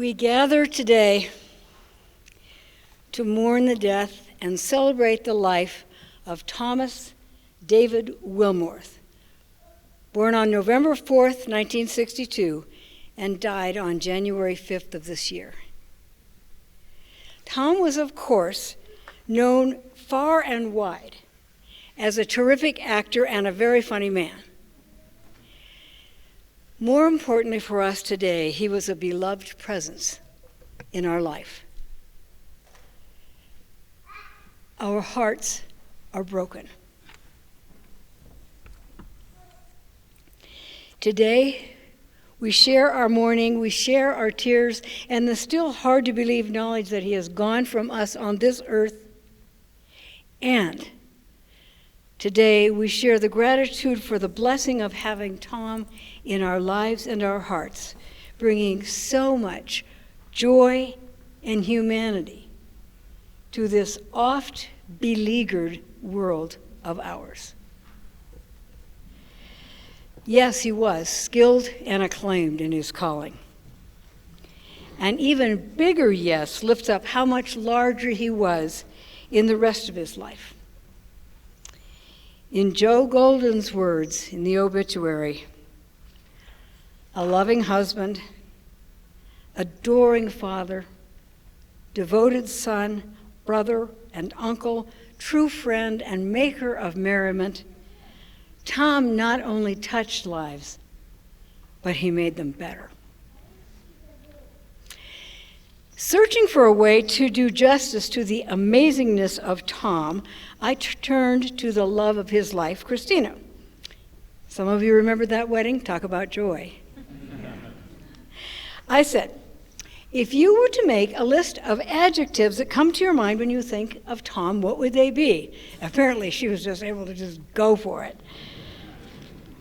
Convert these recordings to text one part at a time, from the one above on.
We gather today to mourn the death and celebrate the life of Thomas David Willmorth, born on November 4th, 1962, and died on January 5th of this year. Tom was, of course, known far and wide as a terrific actor and a very funny man. More importantly for us today, he was a beloved presence in our life. Our hearts are broken. Today, we share our mourning, we share our tears, and the still hard to believe knowledge that he has gone from us on this earth. And today, we share the gratitude for the blessing of having Tom in our lives and our hearts, bringing so much joy and humanity to this oft beleaguered world of ours. Yes, he was skilled and acclaimed in his calling. An even bigger yes lifts up how much larger he was in the rest of his life. In Joe Golden's words in the obituary, a loving husband, adoring father, devoted son, brother and uncle, true friend and maker of merriment, Tom not only touched lives, but he made them better. Searching for a way to do justice to the amazingness of Tom, I turned to the love of his life, Christina. Some of you remember that wedding? Talk about joy. I said, if you were to make a list of adjectives that come to your mind when you think of Tom, what would they be? Apparently, she was just able to just go for it.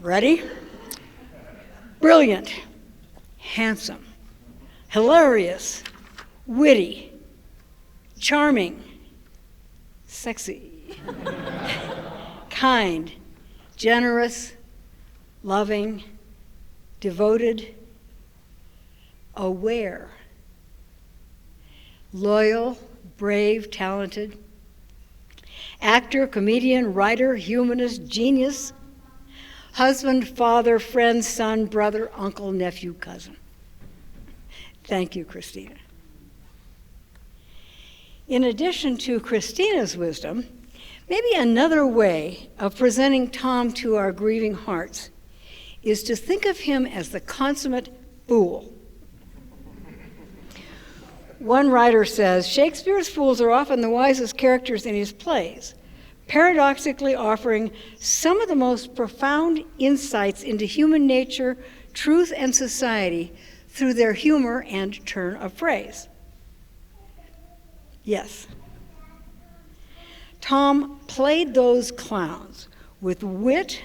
Ready? Brilliant, handsome, hilarious, witty, charming, sexy, kind, generous, loving, devoted, aware, loyal, brave, talented, actor, comedian, writer, humanist, genius, husband, father, friend, son, brother, uncle, nephew, cousin. Thank you, Christina. In addition to Christina's wisdom, maybe another way of presenting Tom to our grieving hearts is to think of him as the consummate fool. One writer says, Shakespeare's fools are often the wisest characters in his plays, paradoxically offering some of the most profound insights into human nature, truth, and society through their humor and turn of phrase. Yes, Tom played those clowns with wit,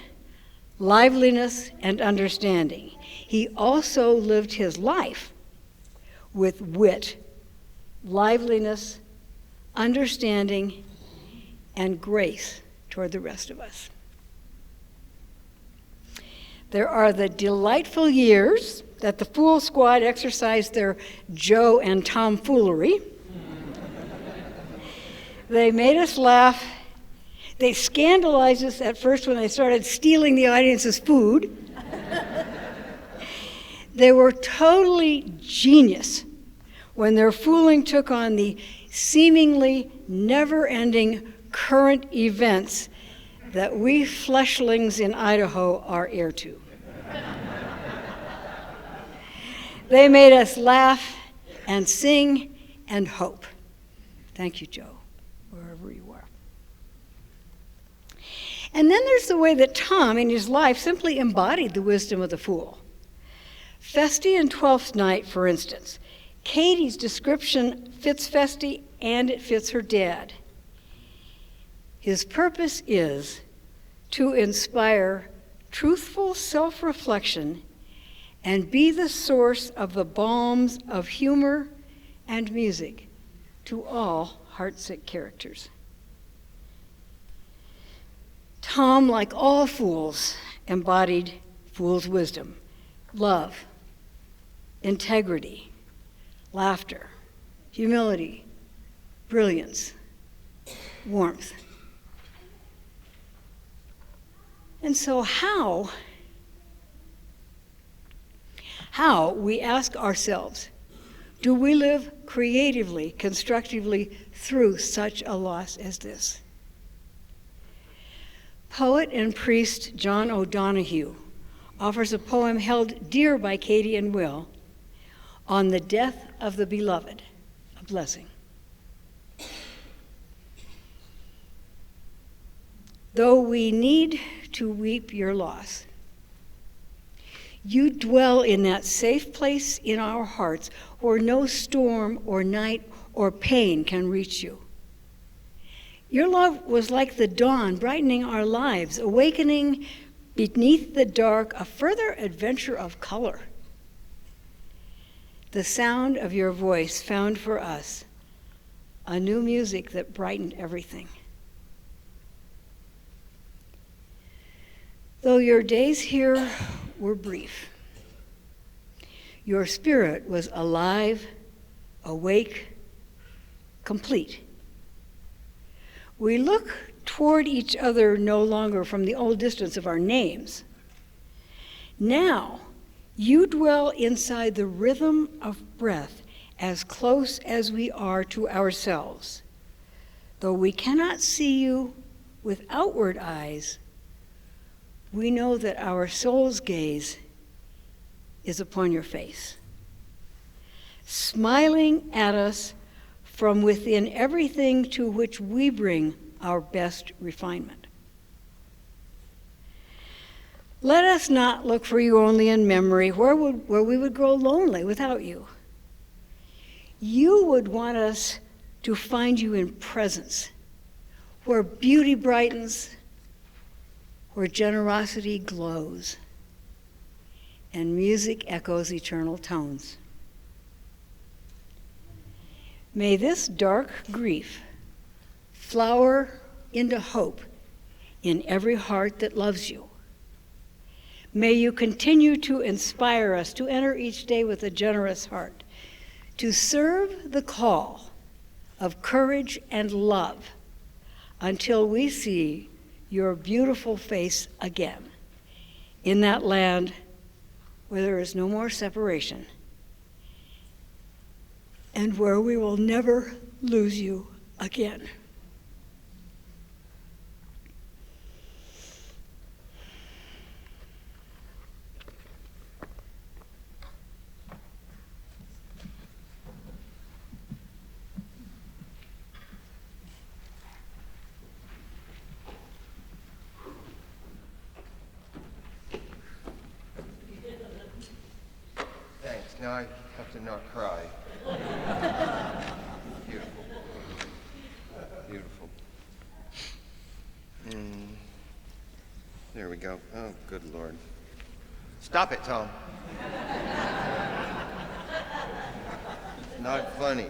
liveliness, and understanding. He also lived his life with wit, liveliness, understanding, and grace toward the rest of us. There are the delightful years that the Fool Squad exercised their Joe and Tom foolery. They made us laugh. They scandalized us at first when they started stealing the audience's food. They were totally genius when their fooling took on the seemingly never-ending current events that we fleshlings in Idaho are heir to. They made us laugh and sing and hope. Thank you, Joe, wherever you are. And then there's the way that Tom, in his life, simply embodied the wisdom of the fool. Feste and Twelfth Night, for instance. Katie's description fits Feste and it fits her dad. His purpose is to inspire truthful self-reflection and be the source of the balms of humor and music to all heartsick characters. Tom, like all fools, embodied fool's wisdom, love, integrity, laughter, humility, brilliance, warmth. And so how, we ask ourselves, do we live creatively, constructively through such a loss as this? Poet and priest John O'Donohue offers a poem held dear by Katie and Will on the death of the beloved, a blessing. Though we need to weep your loss, you dwell in that safe place in our hearts where no storm or night or pain can reach you. Your love was like the dawn, brightening our lives, awakening beneath the dark a further adventure of color. The sound of your voice found for us a new music that brightened everything. Though your days here were brief, your spirit was alive, awake, complete. We look toward each other no longer from the old distance of our names. Now, you dwell inside the rhythm of breath as close as we are to ourselves. Though we cannot see you with outward eyes, we know that our soul's gaze is upon your face, smiling at us from within everything to which we bring our best refinement. Let us not look for you only in memory, where we would grow lonely without you. You would want us to find you in presence, where beauty brightens, where generosity glows, and music echoes eternal tones. May this dark grief flower into hope in every heart that loves you. May you continue to inspire us to enter each day with a generous heart, to serve the call of courage and love until we see your beautiful face again in that land where there is no more separation and where we will never lose you again. Thanks. Now I have to not cry. Beautiful. Beautiful. There we go. Oh, good Lord. Stop it, Tom. Not funny.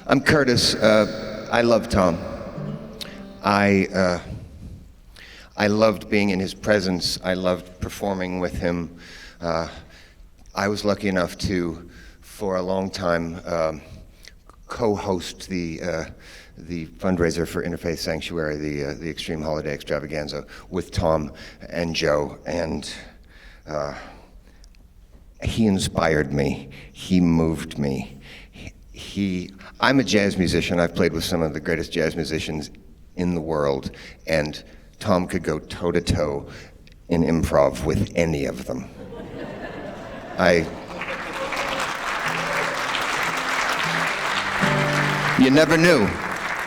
I'm Curtis. I love Tom. I loved being in his presence. I loved performing with him. I was lucky enough to, for a long time, co-host the fundraiser for Interfaith Sanctuary, the Extreme Holiday Extravaganza, with Tom and Joe. And he inspired me. He moved me. I'm a jazz musician. I've played with some of the greatest jazz musicians in the world, and Tom could go toe-to-toe in improv with any of them. You never knew.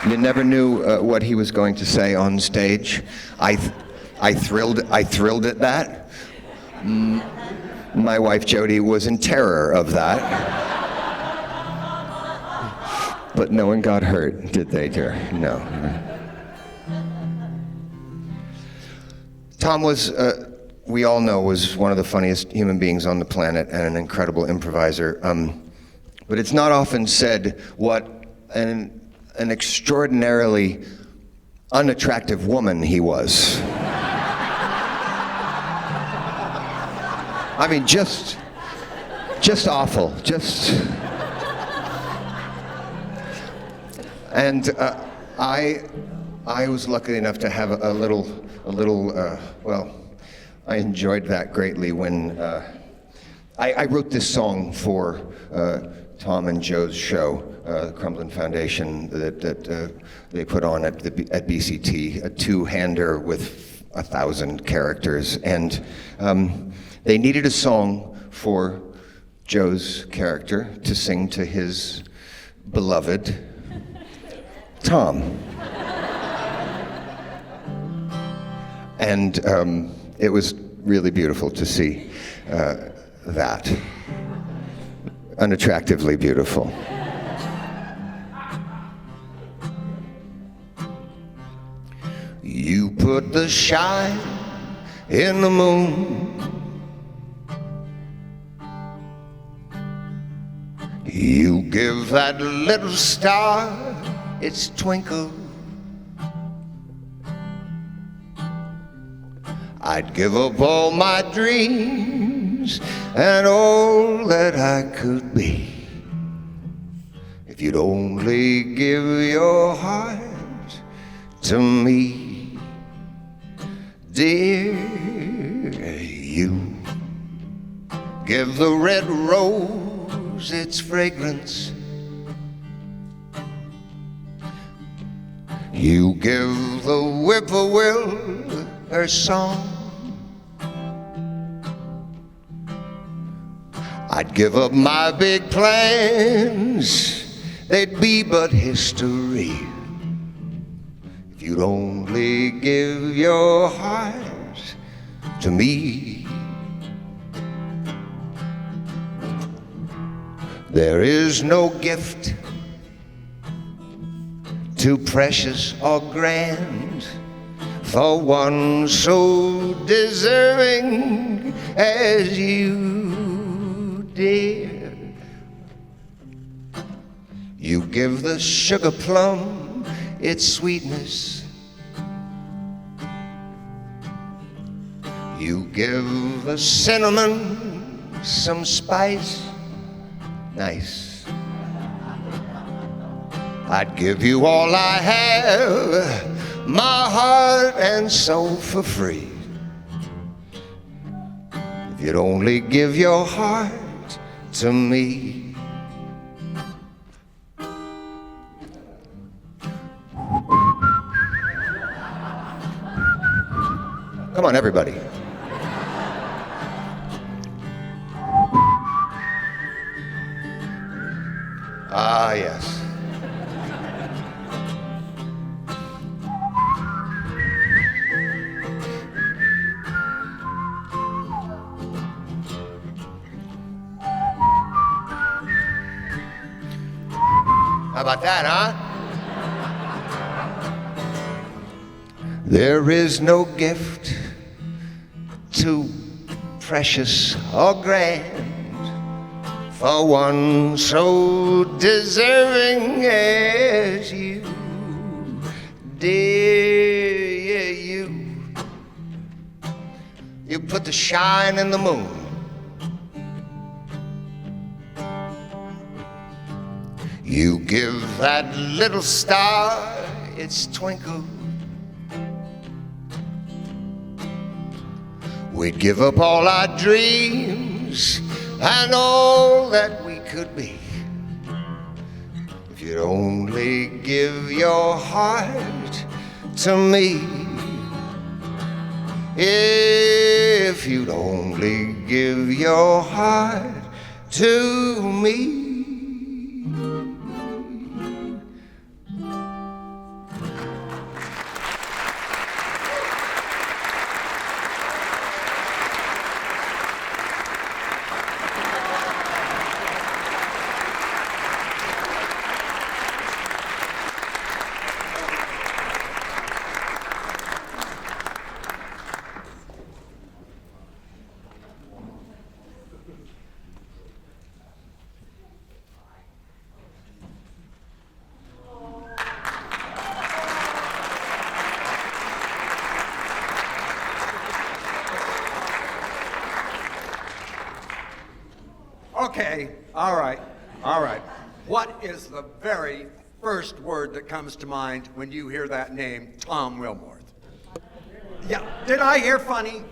You never knew what he was going to say on stage. I thrilled at that. My wife Jody was in terror of that. But no one got hurt, did they, dear? No. Tom was, we all know, was one of the funniest human beings on the planet and an incredible improviser. But it's not often said what an extraordinarily unattractive woman he was. I mean, just awful. And I was lucky enough to have a little. Well, I enjoyed that greatly when I wrote this song for Tom and Joe's show, the Crumlin Foundation, that they put on at BCT, a two-hander with 1,000 characters, and they needed a song for Joe's character to sing to his beloved Tom. And it was really beautiful to see that. Unattractively beautiful. You put the shine in the moon. You give that little star its twinkle. I'd give up all my dreams and all that I could be if you'd only give your heart to me, dear. You give the red rose its fragrance. You give the whippoorwill her song. I'd give up my big plans, they'd be but history if you'd only give your heart to me. There is no gift too precious or grand for one so deserving as you, dear. You give the sugar plum its sweetness. You give the cinnamon some spice. Nice. I'd give you all I have, my heart and soul for free, if you'd only give your heart to me. Come on, everybody. Ah, yes. How about that, huh? There is no gift too precious or grand for one so deserving as you, dear. You put the shine in the moon. You give that little star its twinkle. We'd give up all our dreams and all that we could be if you'd only give your heart to me. If you'd only give your heart to me. Okay, all right. What is the very first word that comes to mind when you hear that name, Tom Willmorth? Yeah, did I hear funny?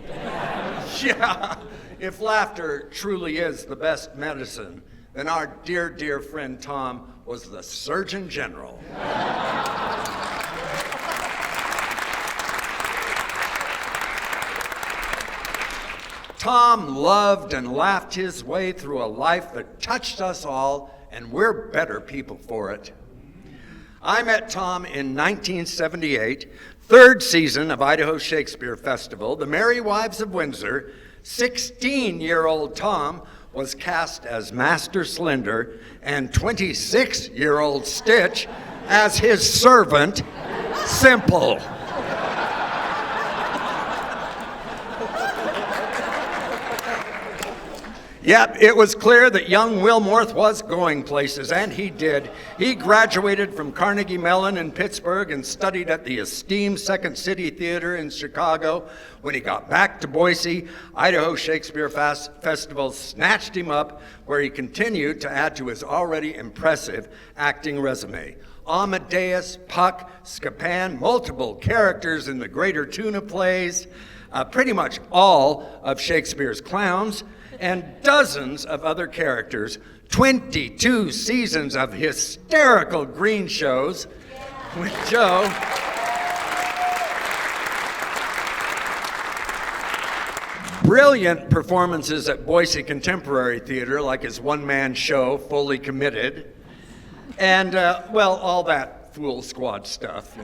Yeah, if laughter truly is the best medicine, then our dear, dear friend Tom was the Surgeon General. Tom loved and laughed his way through a life that touched us all, and we're better people for it. I met Tom in 1978, third season of Idaho Shakespeare Festival, The Merry Wives of Windsor. 16-year-old Tom was cast as Master Slender, and 26-year-old Stitch as his servant, Simple. Yep, it was clear that young Willmorth was going places, and he did. He graduated from Carnegie Mellon in Pittsburgh and studied at the esteemed Second City Theater in Chicago. When he got back to Boise, Idaho Shakespeare Festival snatched him up, where he continued to add to his already impressive acting resume. Amadeus, Puck, Scapan, multiple characters in the Greater Tuna plays, pretty much all of Shakespeare's clowns, and dozens of other characters, 22 seasons of hysterical green shows with Joe. Brilliant performances at Boise Contemporary Theater, like his one-man show, Fully Committed, and, all that Fool Squad stuff.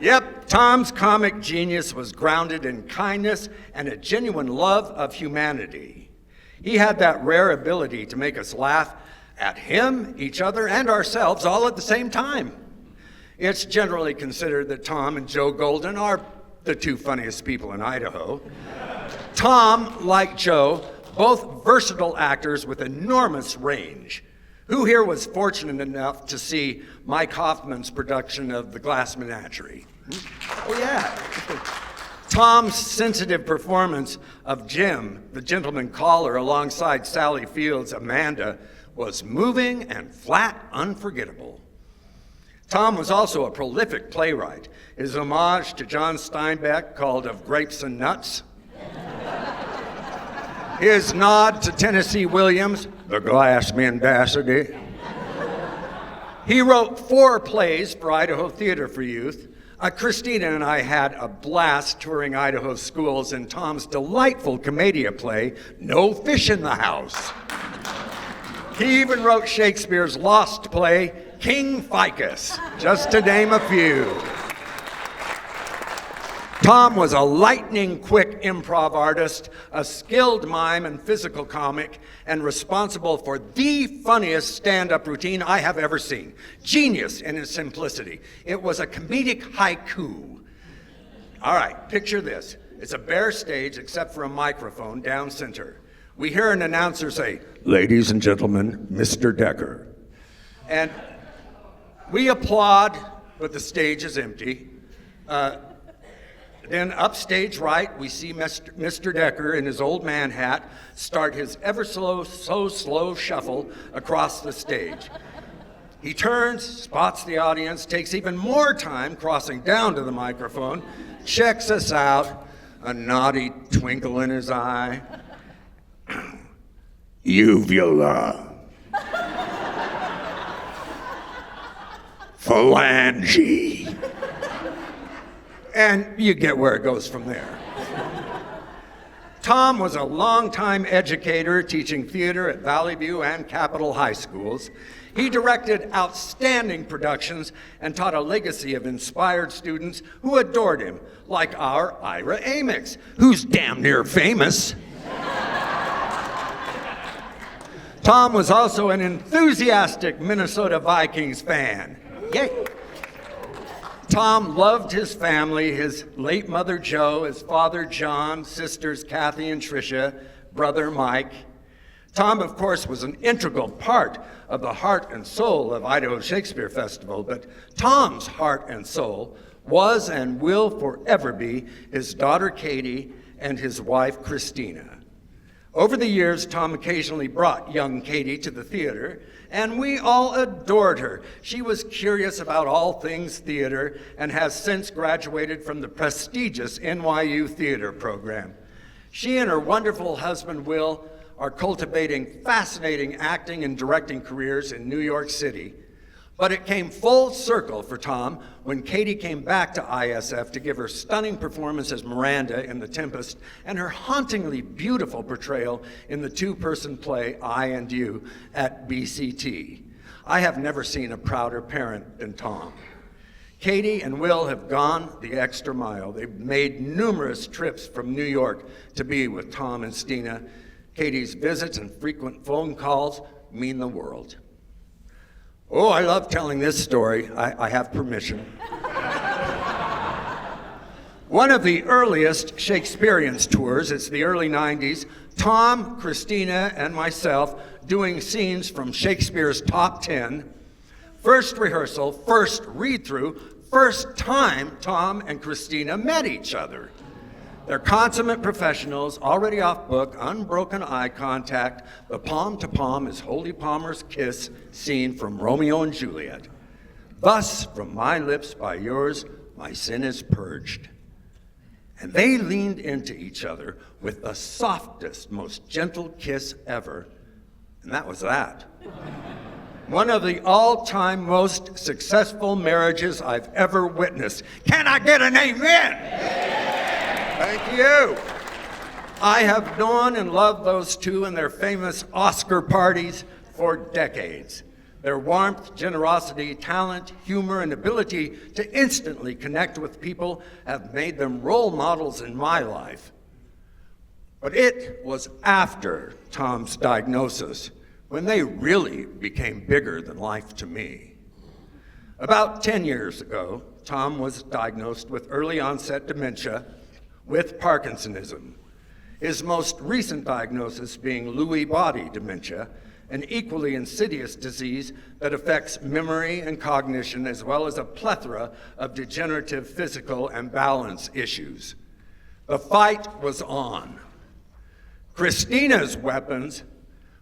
Yep, Tom's comic genius was grounded in kindness and a genuine love of humanity. He had that rare ability to make us laugh at him, each other, and ourselves all at the same time. It's generally considered that Tom and Joe Golden are the two funniest people in Idaho. Tom, like Joe, both versatile actors with enormous range. Who here was fortunate enough to see Mike Hoffman's production of The Glass Menagerie? Oh, yeah. Tom's sensitive performance of Jim, the gentleman caller, alongside Sally Field's Amanda, was moving and flat unforgettable. Tom was also a prolific playwright. His homage to John Steinbeck, called Of Grapes and Nuts, his nod to Tennessee Williams, The Glass Mendacity. He wrote 4 plays for Idaho Theater for Youth. Christina and I had a blast touring Idaho schools in Tom's delightful commedia play, No Fish in the House. He even wrote Shakespeare's lost play, King Ficus, just to name a few. Tom was a lightning-quick improv artist, a skilled mime and physical comic, and responsible for the funniest stand-up routine I have ever seen. Genius in its simplicity. It was a comedic haiku. All right, picture this. It's a bare stage except for a microphone down center. We hear an announcer say, "Ladies and gentlemen, Mr. Decker." And we applaud, but the stage is empty. Then upstage right, we see Mr. Decker in his old man hat start his ever so slow shuffle across the stage. He turns, spots the audience, takes even more time crossing down to the microphone, checks us out, a naughty twinkle in his eye. Uvula. Phalange. And you get where it goes from there. Tom was a longtime educator teaching theater at Valley View and Capitol High Schools. He directed outstanding productions and taught a legacy of inspired students who adored him, like our Ira Amix, who's damn near famous. Tom was also an enthusiastic Minnesota Vikings fan. Yay! Tom loved his family, his late mother Jo, his father John, sisters Kathy and Tricia, brother Mike. Tom, of course, was an integral part of the heart and soul of Idaho Shakespeare Festival, but Tom's heart and soul was and will forever be his daughter Katie and his wife Christina. Over the years, Tom occasionally brought young Katie to the theater, and we all adored her. She was curious about all things theater and has since graduated from the prestigious NYU theater program. She and her wonderful husband, Will, are cultivating fascinating acting and directing careers in New York City. But it came full circle for Tom when Katie came back to ISF to give her stunning performance as Miranda in The Tempest and her hauntingly beautiful portrayal in the two-person play I and You at BCT. I have never seen a prouder parent than Tom. Katie and Will have gone the extra mile. They've made numerous trips from New York to be with Tom and Stina. Katie's visits and frequent phone calls mean the world. Oh, I love telling this story. I have permission. One of the earliest Shakespearean tours, it's the early 90s, Tom, Christina, and myself doing scenes from Shakespeare's top 10. First rehearsal, first read-through, first time Tom and Christina met each other. They're consummate professionals, already off book, unbroken eye contact. The palm to palm is Holy Palmer's kiss scene from Romeo and Juliet. Thus, from my lips by yours, my sin is purged. And they leaned into each other with the softest, most gentle kiss ever. And that was that. One of the all-time most successful marriages I've ever witnessed. Can I get an amen? Thank you. I have known and loved those two and their famous Oscar parties for decades. Their warmth, generosity, talent, humor, and ability to instantly connect with people have made them role models in my life. But it was after Tom's diagnosis when they really became bigger than life to me. About 10 years ago, Tom was diagnosed with early onset dementia with Parkinsonism, his most recent diagnosis being Lewy body dementia, an equally insidious disease that affects memory and cognition, as well as a plethora of degenerative physical and balance issues. The fight was on. Christina's weapons,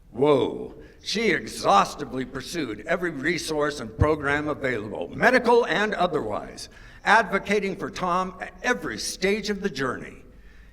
whoa, she exhaustively pursued every resource and program available, medical and otherwise, advocating for Tom at every stage of the journey,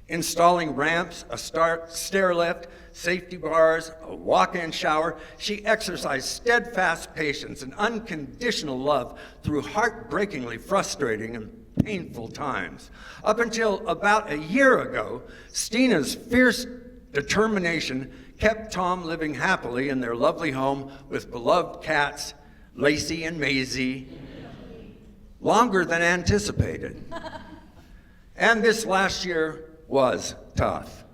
installing ramps, a stair lift, safety bars, a walk-in shower. She exercised steadfast patience and unconditional love through heartbreakingly frustrating and painful times. Up until about a year ago, Stina's fierce determination kept Tom living happily in their lovely home with beloved cats, Lacey and Maisie, longer than anticipated. And this last year was tough.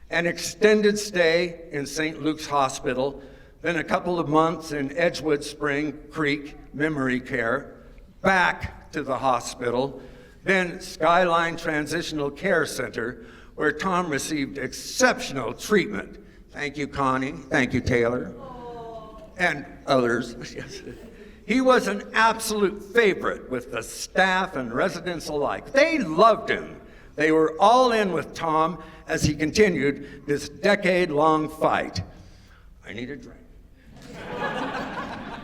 An extended stay in St. Luke's Hospital, then a couple of months in Edgewood Spring Creek Memory Care, back to the hospital, then Skyline Transitional Care Center, where Tom received exceptional treatment. Thank you, Connie. Thank you, Taylor. And others. He was an absolute favorite with the staff and residents alike. They loved him. They were all in with Tom as he continued this decade-long fight. I need a drink.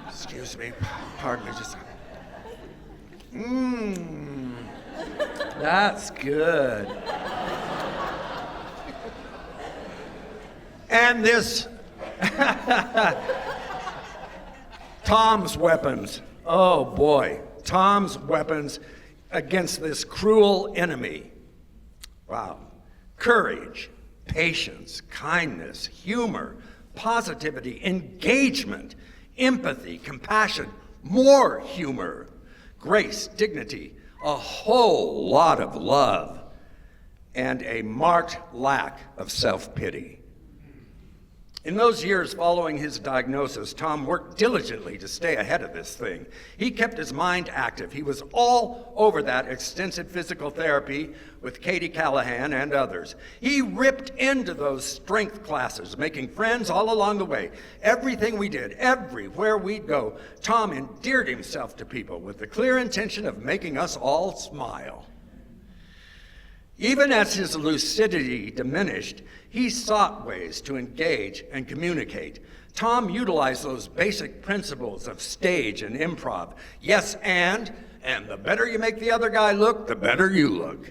Excuse me, pardon me, just. That's good. And this, Tom's weapons, oh boy, Tom's weapons against this cruel enemy. Wow. Courage, patience, kindness, humor, positivity, engagement, empathy, compassion, more humor, grace, dignity, a whole lot of love, and a marked lack of self-pity. In those years following his diagnosis, Tom worked diligently to stay ahead of this thing. He kept his mind active. He was all over that extensive physical therapy with Katie Callahan and others. He ripped into those strength classes, making friends all along the way. Everything we did, everywhere we'd go, Tom endeared himself to people with the clear intention of making us all smile. Even as his lucidity diminished, he sought ways to engage and communicate. Tom utilized those basic principles of stage and improv. Yes, and the better you make the other guy look, the better you look.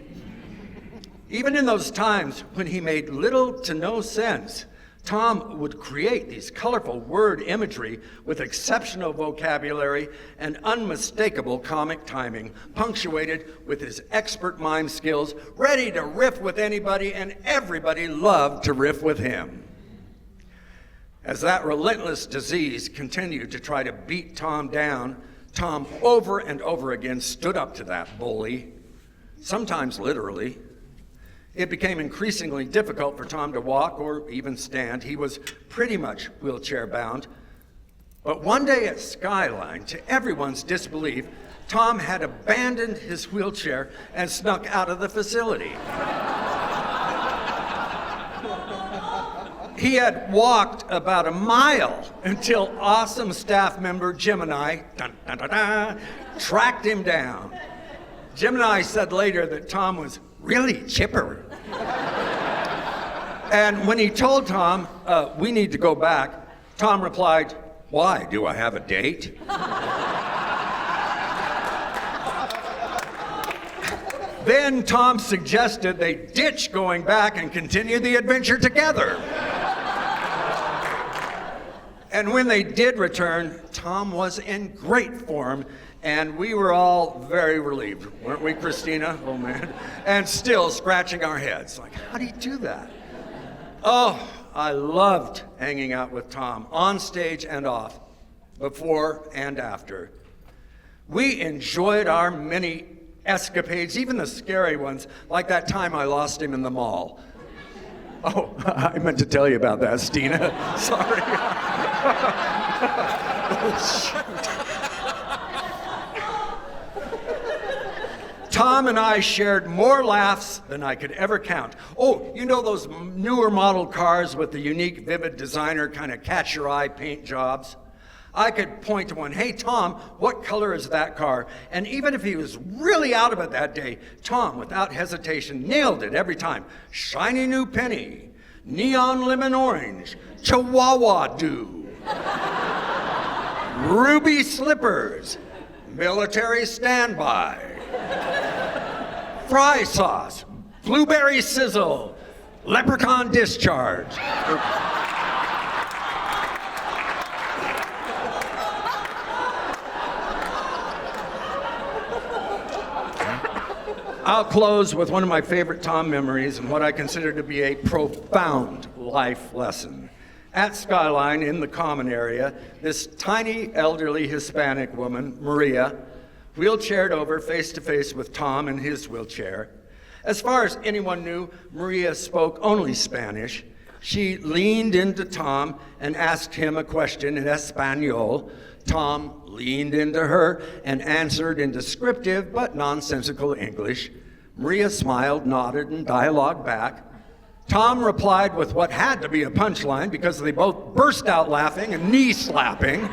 Even in those times when he made little to no sense, Tom would create these colorful word imagery with exceptional vocabulary and unmistakable comic timing, punctuated with his expert mime skills, ready to riff with anybody, and everybody loved to riff with him. As that relentless disease continued to try to beat Tom down, Tom over and over again stood up to that bully, sometimes literally. It became increasingly difficult for Tom to walk or even stand. He was pretty much wheelchair bound. But one day at Skyline, to everyone's disbelief, Tom had abandoned his wheelchair and snuck out of the facility. He had walked about a mile until awesome staff member Gemini tracked him down. Gemini said later that Tom was really chipper. And when he told Tom, we need to go back, Tom replied, why, do I have a date? Then Tom suggested they ditch going back and continue the adventure together. And when they did return, Tom was in great form, and we were all very relieved, weren't we, Christina? Oh, man. And still scratching our heads, like, how do you do that? Oh, I loved hanging out with Tom, on stage and off, before and after. We enjoyed our many escapades, even the scary ones, like that time I lost him in the mall. Oh, I meant to tell you about that, Stina. Sorry. Oh, shoot. Tom and I shared more laughs than I could ever count. Oh, you know those newer model cars with the unique, vivid designer kind of catch-your-eye paint jobs? I could point to one. Hey, Tom, what color is that car? And even if he was really out of it that day, Tom, without hesitation, nailed it every time. Shiny new penny, neon lemon orange, Chihuahua dew, ruby slippers, military standby, fry sauce, blueberry sizzle, leprechaun discharge. I'll close with one of my favorite Tom memories and what I consider to be a profound life lesson. At Skyline, in the common area, this tiny, elderly Hispanic woman, Maria, wheelchaired over face to face with Tom in his wheelchair. As far as anyone knew, Maria spoke only Spanish. She leaned into Tom and asked him a question in Espanol. Tom leaned into her and answered in descriptive but nonsensical English. Maria smiled, nodded, and dialogued back. Tom replied with what had to be a punchline because they both burst out laughing and knee slapping.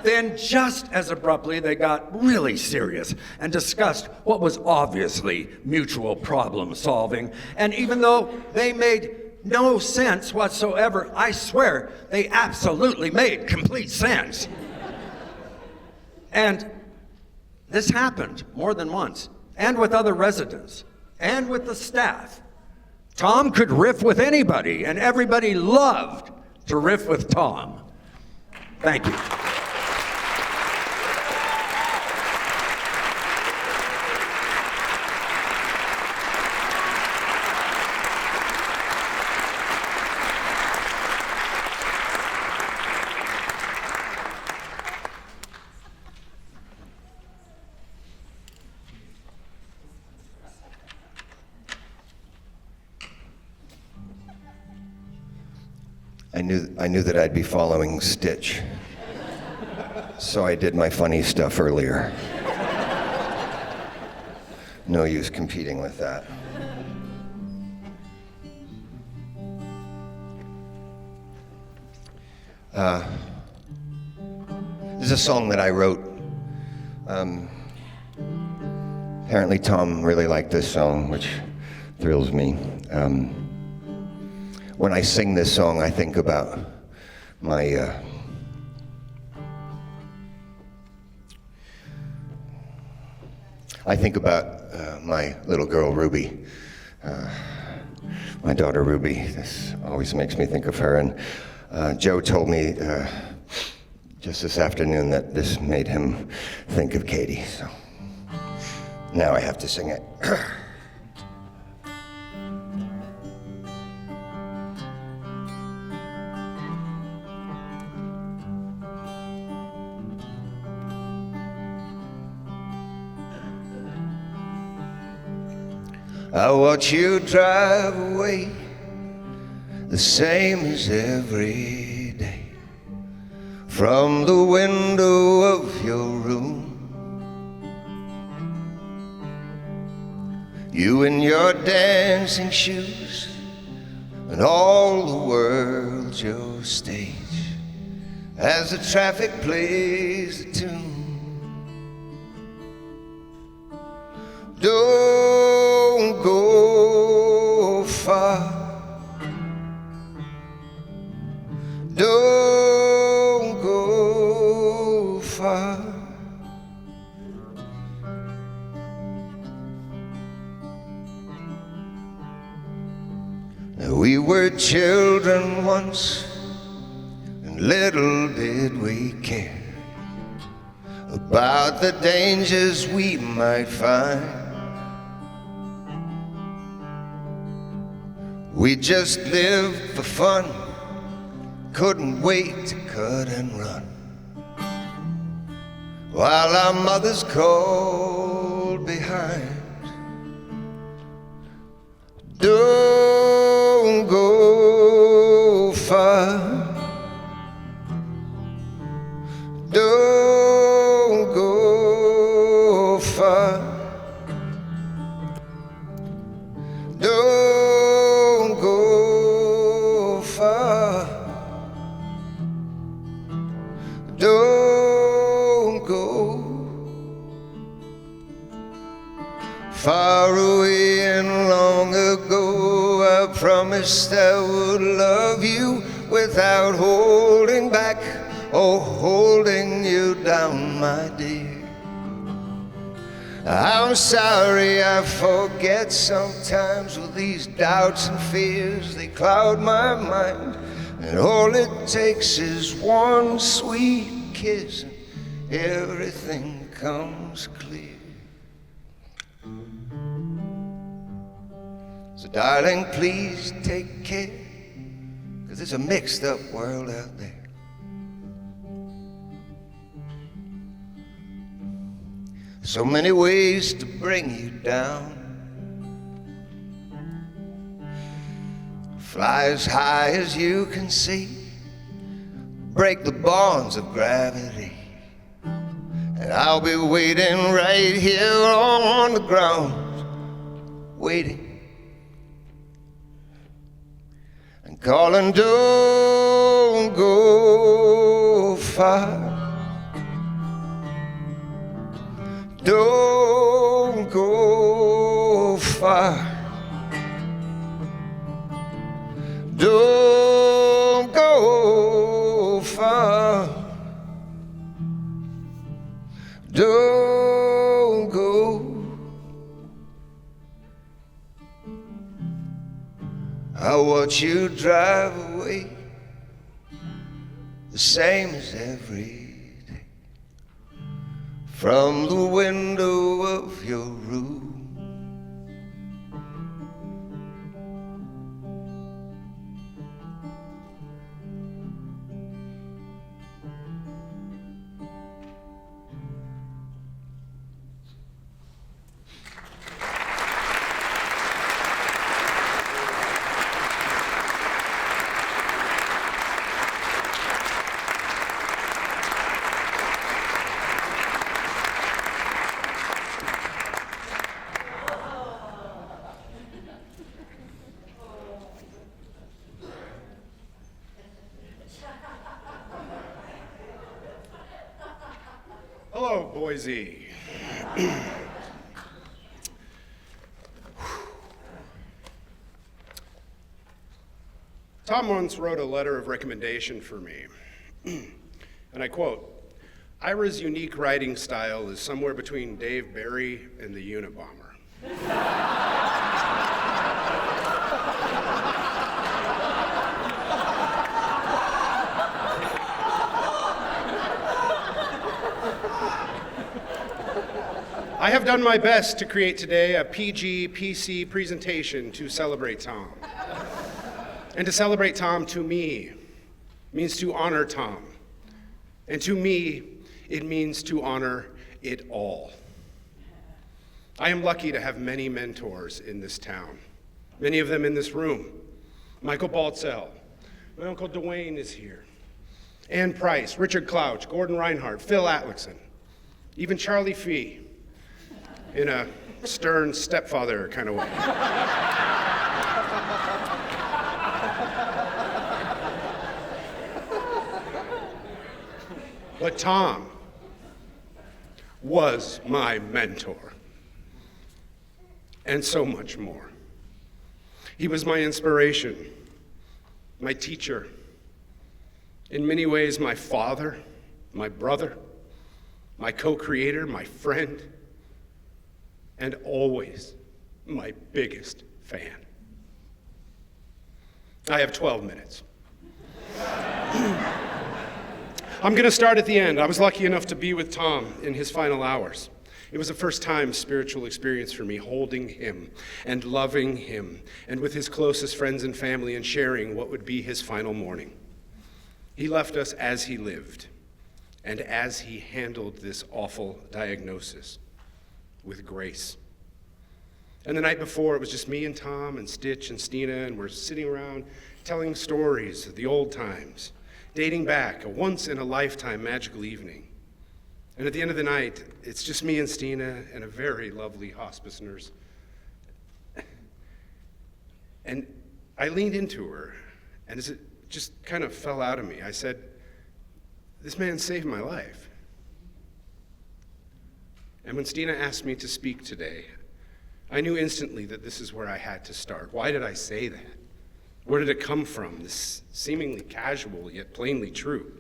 Then, just as abruptly, they got really serious and discussed what was obviously mutual problem solving. And even though they made no sense whatsoever, I swear they absolutely made complete sense. And this happened more than once, and with other residents, and with the staff. Tom could riff with anybody, and everybody loved to riff with Tom. Thank you. I knew that I'd be following Stitch, so I did my funny stuff earlier. No use competing with that. This is a song that I wrote Apparently Tom really liked this song, which thrills me. When I sing this song, I think about my my little girl, Ruby. My daughter, Ruby. This always makes me think of her. And Joe told me just this afternoon that this made him think of Katie. So now I have to sing it. I watch you drive away, the same as every day, from the window of your room. You in your dancing shoes, and all the world's your stage, as the traffic plays the tune. Don't go far, don't go far. Now we were children once, and little did we care about the dangers we might find. We just lived for fun, couldn't wait to cut and run, while our mothers called behind. Don't go far, don't go far, don't go far, don't go far away. And long ago I promised I would love you without holding back or holding you down, my dear. I'm sorry I forget sometimes. With these doubts and fears, they cloud my mind, and all it takes is one sweet kiss and everything comes clear. So darling, please take care, 'cause it's a mixed up world out there. So many ways to bring you down. Fly as high as you can see, break the bonds of gravity, and I'll be waiting right here on the ground, waiting and calling. Don't go far, don't go far, don't go far, don't go. I watch you drive away, the same as every day, from the window of your room. Hello, Boise. Tom once wrote a letter of recommendation for me, and I quote, "Ira's unique writing style is somewhere between Dave Barry and the Unabomber." I have done my best to create today a PG-PC presentation to celebrate Tom. And to celebrate Tom, to me, means to honor Tom. And to me, it means to honor it all. I am lucky to have many mentors in this town, many of them in this room. Michael Baltzell, my Uncle Dwayne is here. Ann Price, Richard Clouch, Gordon Reinhardt, Phil Atlickson, even Charlie Fee, in a stern stepfather kind of way. But Tom was my mentor, and so much more. He was my inspiration, my teacher, in many ways my father, my brother, my co-creator, my friend, and always my biggest fan. I have 12 minutes. I'm going to start at the end. I was lucky enough to be with Tom in his final hours. It was a first-time spiritual experience for me, holding him and loving him, and with his closest friends and family, and sharing what would be his final morning. He left us as he lived, and as he handled this awful diagnosis, with grace. And the night before, it was just me and Tom and Stitch and Stina, and we're sitting around telling stories of the old times, dating back, a once-in-a-lifetime magical evening. And at the end of the night, it's just me and Stina and a very lovely hospice nurse. And I leaned into her, and as it just kind of fell out of me, I said, "This man saved my life." And when Stina asked me to speak today, I knew instantly that this is where I had to start. Why did I say that? Where did it come from, this seemingly casual yet plainly true?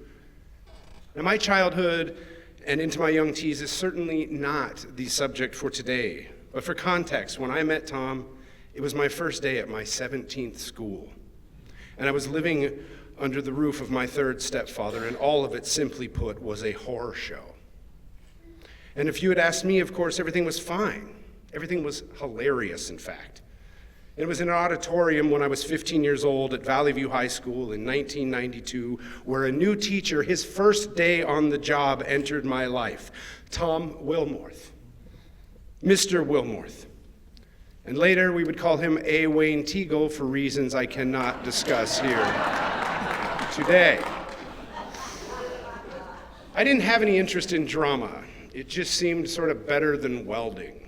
Now, my childhood and into my young teens is certainly not the subject for today. But for context, when I met Tom, it was my first day at my 17th school. And I was living under the roof of my third stepfather, and all of it, simply put, was a horror show. And if you had asked me, of course, everything was fine. Everything was hilarious, in fact. It was in an auditorium when I was 15 years old at Valley View High School in 1992, where a new teacher, his first day on the job, entered my life, Tom Willmorth, Mr. Willmorth. And later we would call him A. Wayne Teagle for reasons I cannot discuss here today. I didn't have any interest in drama. It just seemed sort of better than welding.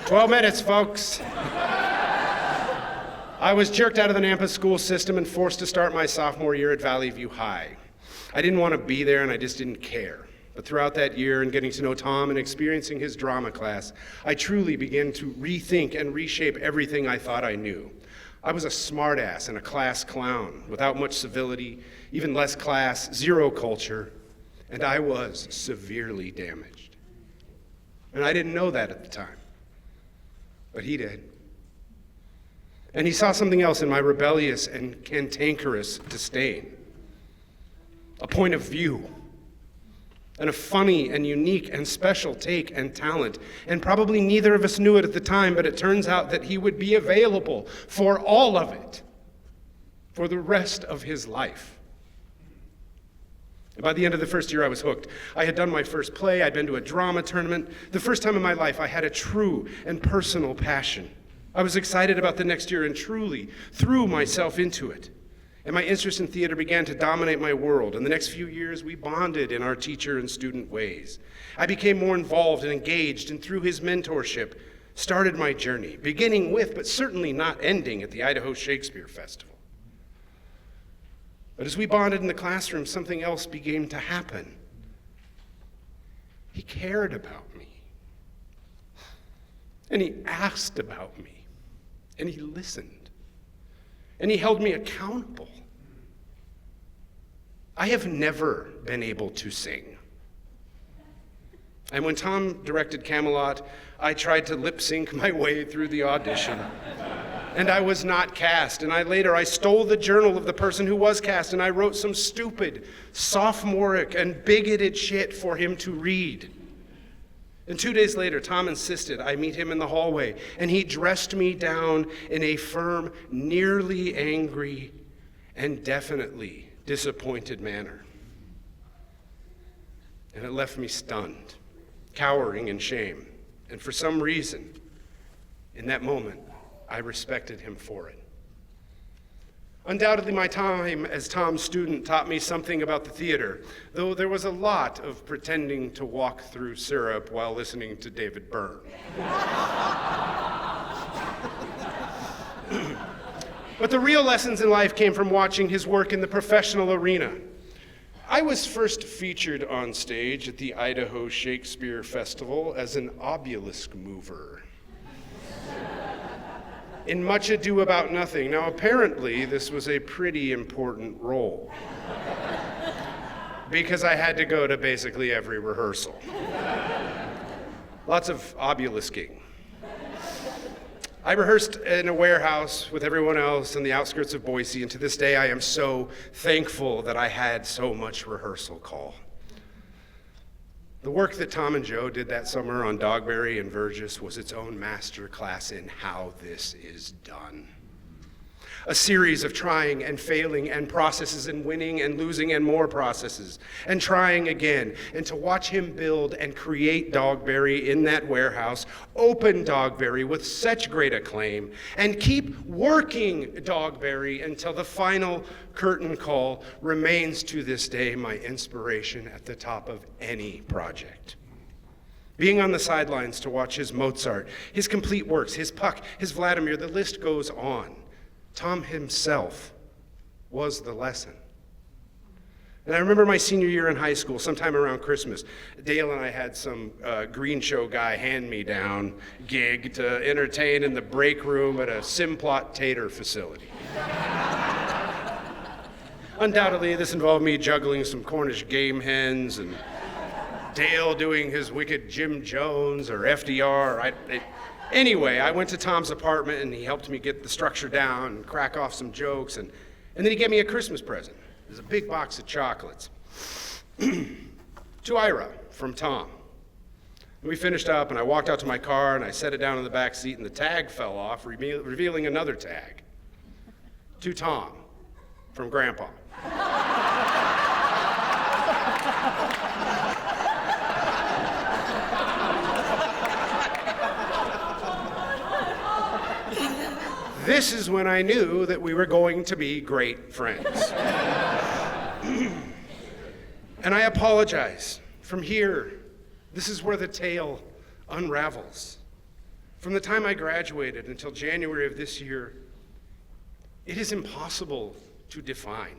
12 minutes, folks. I was jerked out of the Nampa school system and forced to start my sophomore year at Valley View High. I didn't want to be there, and I just didn't care. But throughout that year and getting to know Tom and experiencing his drama class, I truly began to rethink and reshape everything I thought I knew. I was a smartass and a class clown, without much civility, even less class, zero culture, and I was severely damaged. And I didn't know that at the time, but he did. And he saw something else in my rebellious and cantankerous disdain, a point of view, and a funny and unique and special take and talent. And probably neither of us knew it at the time, but it turns out that he would be available for all of it for the rest of his life. And by the end of the first year, I was hooked. I had done my first play. I'd been to a drama tournament. The first time in my life, I had a true and personal passion. I was excited about the next year and truly threw myself into it. And my interest in theater began to dominate my world. In the next few years, we bonded in our teacher and student ways. I became more involved and engaged, and through his mentorship, started my journey, beginning with, but certainly not ending, at the Idaho Shakespeare Festival. But as we bonded in the classroom, something else began to happen. He cared about me. And he asked about me. And he listened. And he held me accountable. I have never been able to sing. And when Tom directed Camelot, I tried to lip sync my way through the audition. And I was not cast. And I stole the journal of the person who was cast, and I wrote some stupid, sophomoric, and bigoted shit for him to read. And 2 days later, Tom insisted I meet him in the hallway, and he dressed me down in a firm, nearly angry, and definitely disappointed manner. And it left me stunned, cowering in shame. And for some reason, in that moment, I respected him for it. Undoubtedly, my time as Tom's student taught me something about the theater, though there was a lot of pretending to walk through syrup while listening to David Byrne. But the real lessons in life came from watching his work in the professional arena. I was first featured on stage at the Idaho Shakespeare Festival as an obelisk mover in Much Ado About Nothing. Now, apparently, this was a pretty important role because I had to go to basically every rehearsal. Lots of obelisking. I rehearsed in a warehouse with everyone else on the outskirts of Boise, and to this day I am so thankful that I had so much rehearsal call. The work that Tom and Joe did that summer on Dogberry and Vergis was its own master class in how this is done. A series of trying and failing and processes and winning and losing and more processes and trying again. And to watch him build and create Dogberry in that warehouse, open Dogberry with such great acclaim, and keep working Dogberry until the final curtain call remains to this day my inspiration at the top of any project. Being on the sidelines to watch his Mozart, his complete works, his Puck, his Vladimir, the list goes on. Tom himself was the lesson. And I remember my senior year in high school, sometime around Christmas, Dale and I had some green show guy hand-me-down gig to entertain in the break room at a Simplot Tater facility. Undoubtedly, this involved me juggling some Cornish game hens and Dale doing his wicked Jim Jones or FDR. Anyway, I went to Tom's apartment and he helped me get the structure down and crack off some jokes, and then he gave me a Christmas present. It was a big box of chocolates. To Ira from Tom. And we finished up and I walked out to my car and I set it down in the back seat and the tag fell off, revealing another tag. To Tom from Grandpa. This is when I knew that we were going to be great friends. And I apologize. From here, this is where the tale unravels. From the time I graduated until January of this year, it is impossible to define.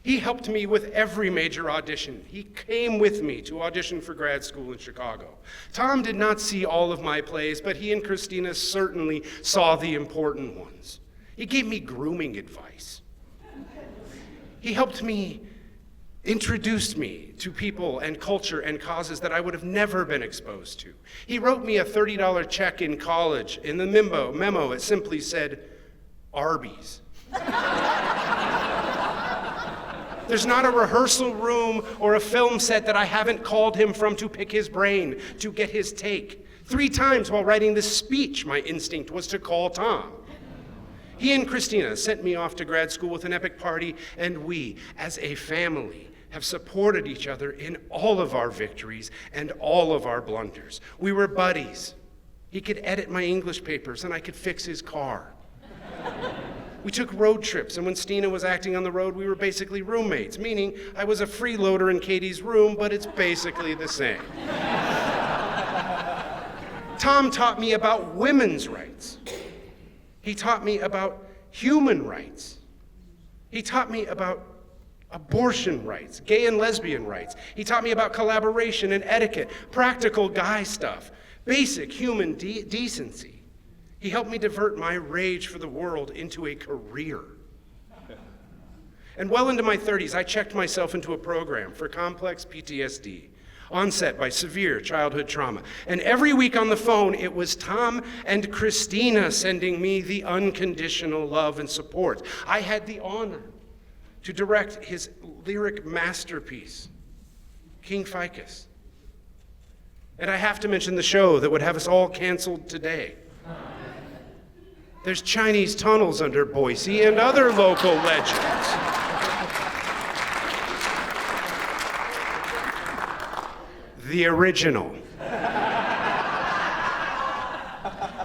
He helped me with every major audition. He came with me to audition for grad school in Chicago. Tom did not see all of my plays, but he and Christina certainly saw the important ones. He gave me grooming advice. He helped me, introduced me to people and culture and causes that I would have never been exposed to. He wrote me a $30 check in college. In the memo, it simply said, Arby's. There's not a rehearsal room or a film set that I haven't called him from to pick his brain, to get his take. 3 times while writing this speech, my instinct was to call Tom. He and Christina sent me off to grad school with an epic party, and we, as a family, have supported each other in all of our victories and all of our blunders. We were buddies. He could edit my English papers, and I could fix his car. We took road trips, and when Stina was acting on the road, we were basically roommates, meaning I was a freeloader in Katie's room, but it's basically the same. Tom taught me about women's rights. He taught me about human rights. He taught me about abortion rights, gay and lesbian rights. He taught me about collaboration and etiquette, practical guy stuff. basic human decency. He helped me divert my rage for the world into a career. And well into my 30s, I checked myself into a program for complex PTSD, onset by severe childhood trauma. And every week on the phone, it was Tom and Christina sending me the unconditional love and support. I had the honor to direct his lyric masterpiece, King Ficus. And I have to mention the show that would have us all canceled today. There's Chinese tunnels under Boise and other local legends. The original.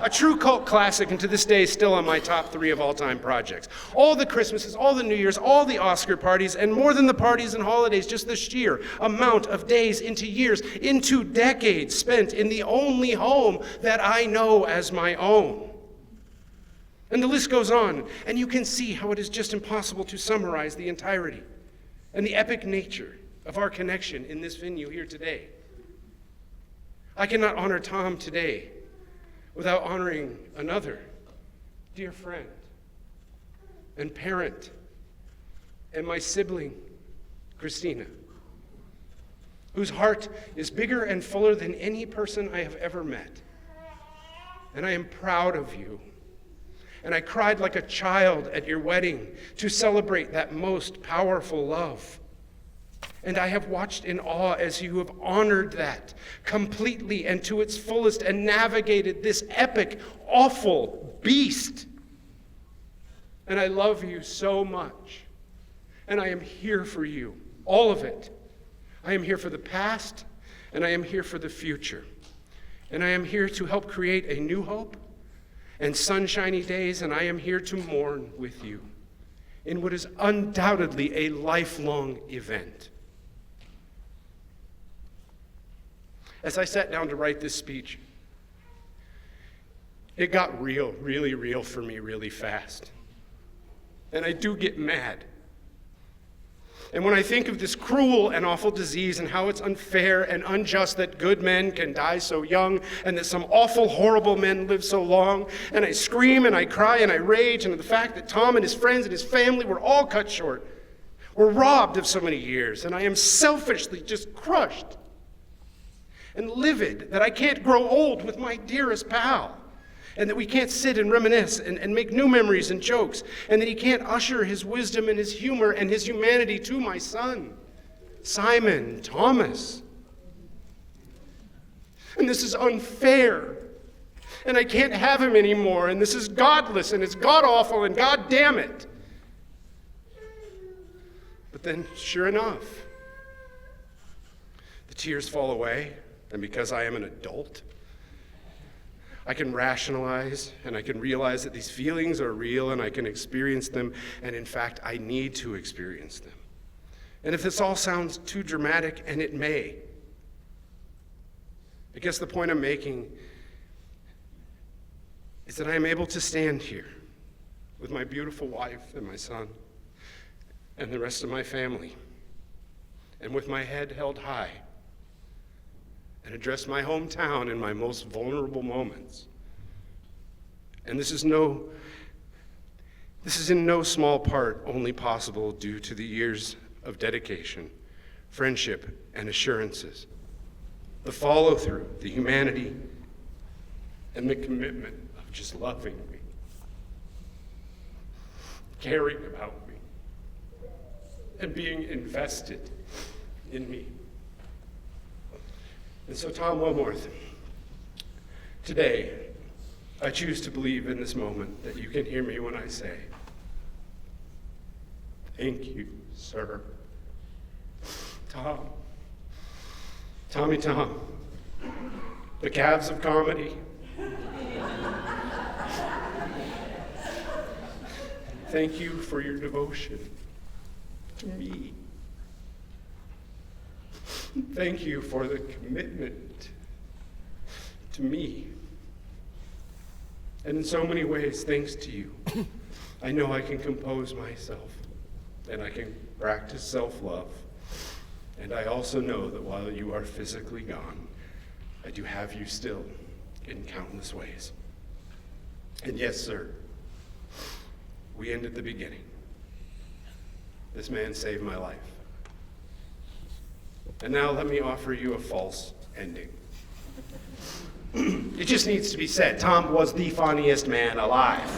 A true cult classic, and to this day still on my top 3 of all-time projects. All the Christmases, all the New Year's, all the Oscar parties, and more than the parties and holidays, just the sheer amount of days into years, into decades spent in the only home that I know as my own. And the list goes on, and you can see how it is just impossible to summarize the entirety and the epic nature of our connection in this venue here today. I cannot honor Tom today without honoring another dear friend and parent and my sibling, Christina, whose heart is bigger and fuller than any person I have ever met. And I am proud of you. And I cried like a child at your wedding to celebrate that most powerful love. And I have watched in awe as you have honored that completely and to its fullest and navigated this epic, awful beast. And I love you so much. And I am here for you, all of it. I am here for the past, and I am here for the future. And I am here to help create a new hope and sunshiny days, and I am here to mourn with you in what is undoubtedly a lifelong event. As I sat down to write this speech, it got real, really real for me really fast. And I do get mad. And when I think of this cruel and awful disease and how it's unfair and unjust that good men can die so young and that some awful, horrible men live so long, and I scream and I cry and I rage, and the fact that Tom and his friends and his family were all cut short, were robbed of so many years, and I am selfishly just crushed and livid that I can't grow old with my dearest pal, and that we can't sit and reminisce and make new memories and jokes, and that he can't usher his wisdom and his humor and his humanity to my son, Simon Thomas. And this is unfair, and I can't have him anymore, and this is godless, and it's god-awful, and god damn it. But then, sure enough, the tears fall away, and because I am an adult, I can rationalize and I can realize that these feelings are real and I can experience them, and in fact, I need to experience them. And if this all sounds too dramatic, and it may, I guess the point I'm making is that I am able to stand here with my beautiful wife and my son and the rest of my family, and with my head held high, and address my hometown in my most vulnerable moments. And this is in no small part only possible due to the years of dedication, friendship, and assurances, the follow-through, the humanity, and the commitment of just loving me, caring about me, and being invested in me. And so, Tom Willmorth, today, I choose to believe in this moment that you can hear me when I say, thank you, sir. Tom, Tommy Tom, the calves of comedy. Thank you for your devotion to me. Thank you for the commitment to me. And in so many ways, thanks to you, I know I can compose myself, and I can practice self-love. And I also know that while you are physically gone, I do have you still in countless ways. And yes, sir, we end at the beginning. This man saved my life. And now let me offer you a false ending. It just needs to be said, Tom was the funniest man alive.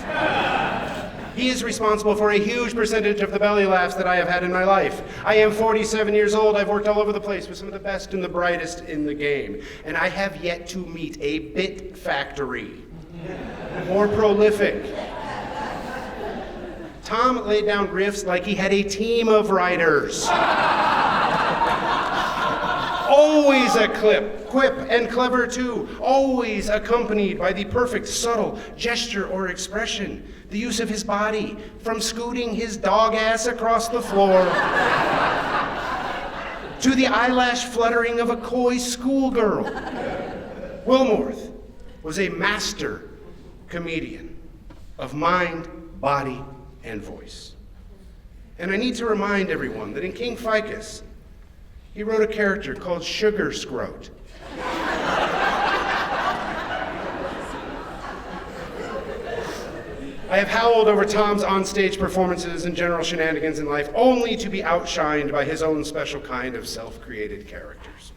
He is responsible for a huge percentage of the belly laughs that I have had in my life. I am 47 years old. I've worked all over the place with some of the best and the brightest in the game. And I have yet to meet a bit factory more prolific. Tom laid down riffs like he had a team of writers. Always a quip, and clever too. Always accompanied by the perfect, subtle gesture or expression. The use of his body, from scooting his dog ass across the floor to the eyelash fluttering of a coy schoolgirl. Willmorth was a master comedian of mind, body, and voice. And I need to remind everyone that in King Ficus, he wrote a character called Sugar Scroat. I have howled over Tom's onstage performances and general shenanigans in life, only to be outshined by his own special kind of self-created characters.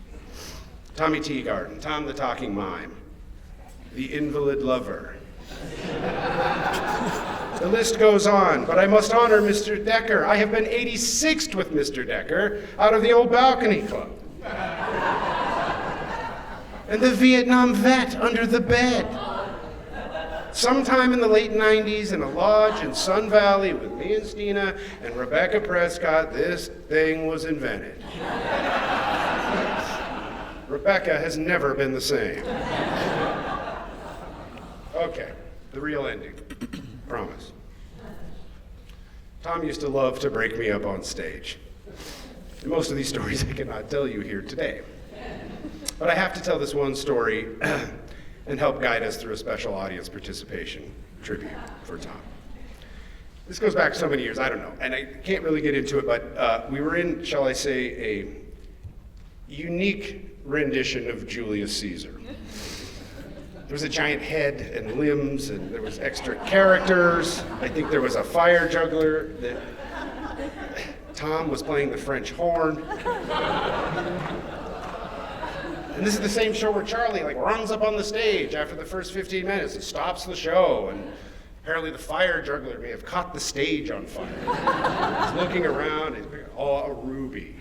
Tommy Teagarden, Tom the Talking Mime, the Invalid Lover. The list goes on, but I must honor Mr. Decker. I have been 86th with Mr. Decker out of the old balcony club. And the Vietnam vet under the bed. Sometime in the late 90s in a lodge in Sun Valley with me and Stina and Rebecca Prescott, this thing was invented. Rebecca has never been the same. Okay, the real ending. Promise. Tom used to love to break me up on stage. And most of these stories I cannot tell you here today. But I have to tell this one story and help guide us through a special audience participation tribute for Tom. This goes back so many years, I don't know, and I can't really get into it, but we were in, shall I say, a unique rendition of Julius Caesar. There was a giant head and limbs, and there was extra characters. I think there was a fire juggler. Tom was playing the French horn. And this is the same show where Charlie runs up on the stage after the first 15 minutes and stops the show. And apparently the fire juggler may have caught the stage on fire. He's looking around, and he's like, oh, a ruby.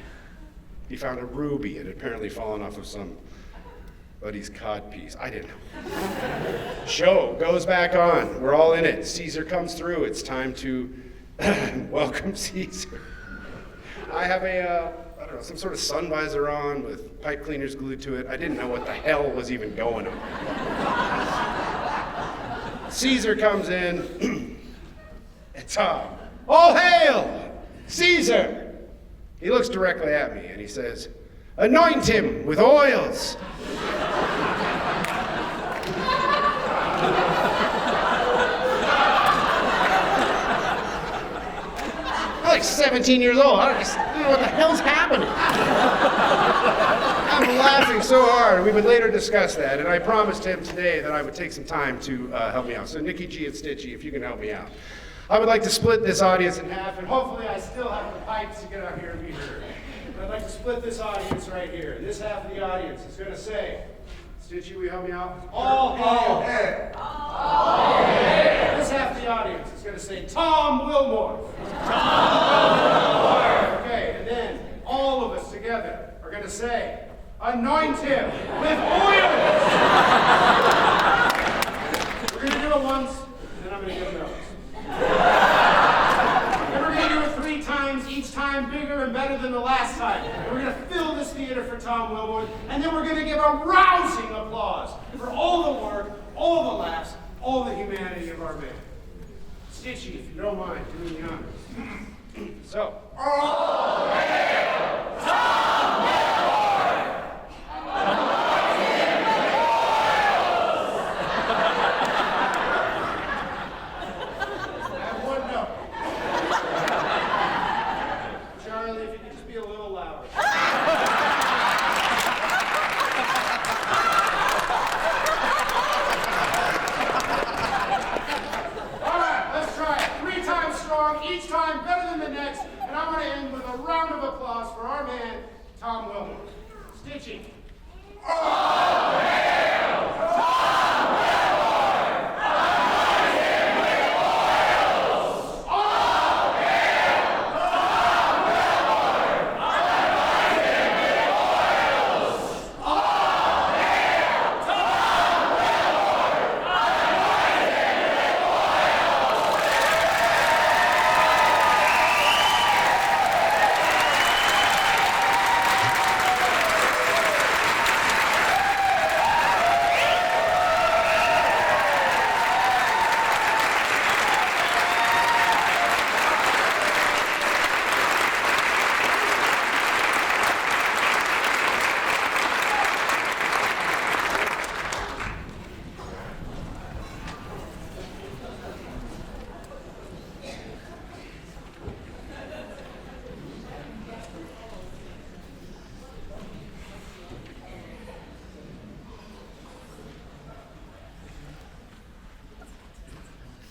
He found a ruby. It had apparently fallen off of somebody's codpiece. I didn't know. Show goes back on. We're all in it. Caesar comes through. It's time to welcome Caesar. I have some sort of sun visor on with pipe cleaners glued to it. I didn't know what the hell was even going on. Caesar comes in. It's Tom. All hail, Caesar! He looks directly at me and he says, anoint him with oils. I'm like 17 years old. I don't know what the hell's happening. I'm laughing so hard. We would later discuss that, and I promised him today that I would take some time to help me out. So Nikki G and Stitchy, if you can help me out. I would like to split this audience in half, and hopefully I still have the pipes to get out here and be heard. I'd like to split this audience right here. This half of the audience is going to say, Stitchy, will you help me out? All hail. All hail. This half of the audience is going to say, Tom Willmorth. Tom Willmorth. Okay, and then all of us together are going to say, anoint him with oils. We're going to do it once, and then I'm going to give notes. And we're going to do it 3 times, each time bigger and better than the last time. And we're going to fill this theater for Tom Willmorth, and then we're going to give a rousing applause for all the work, all the laughs, all the humanity of our band. Stitchy, if you don't mind, doing the honors. So. All hail Tom Willmorth! I have one note. Charlie, if you could just be a little louder. Tom Willmorth. Stitching.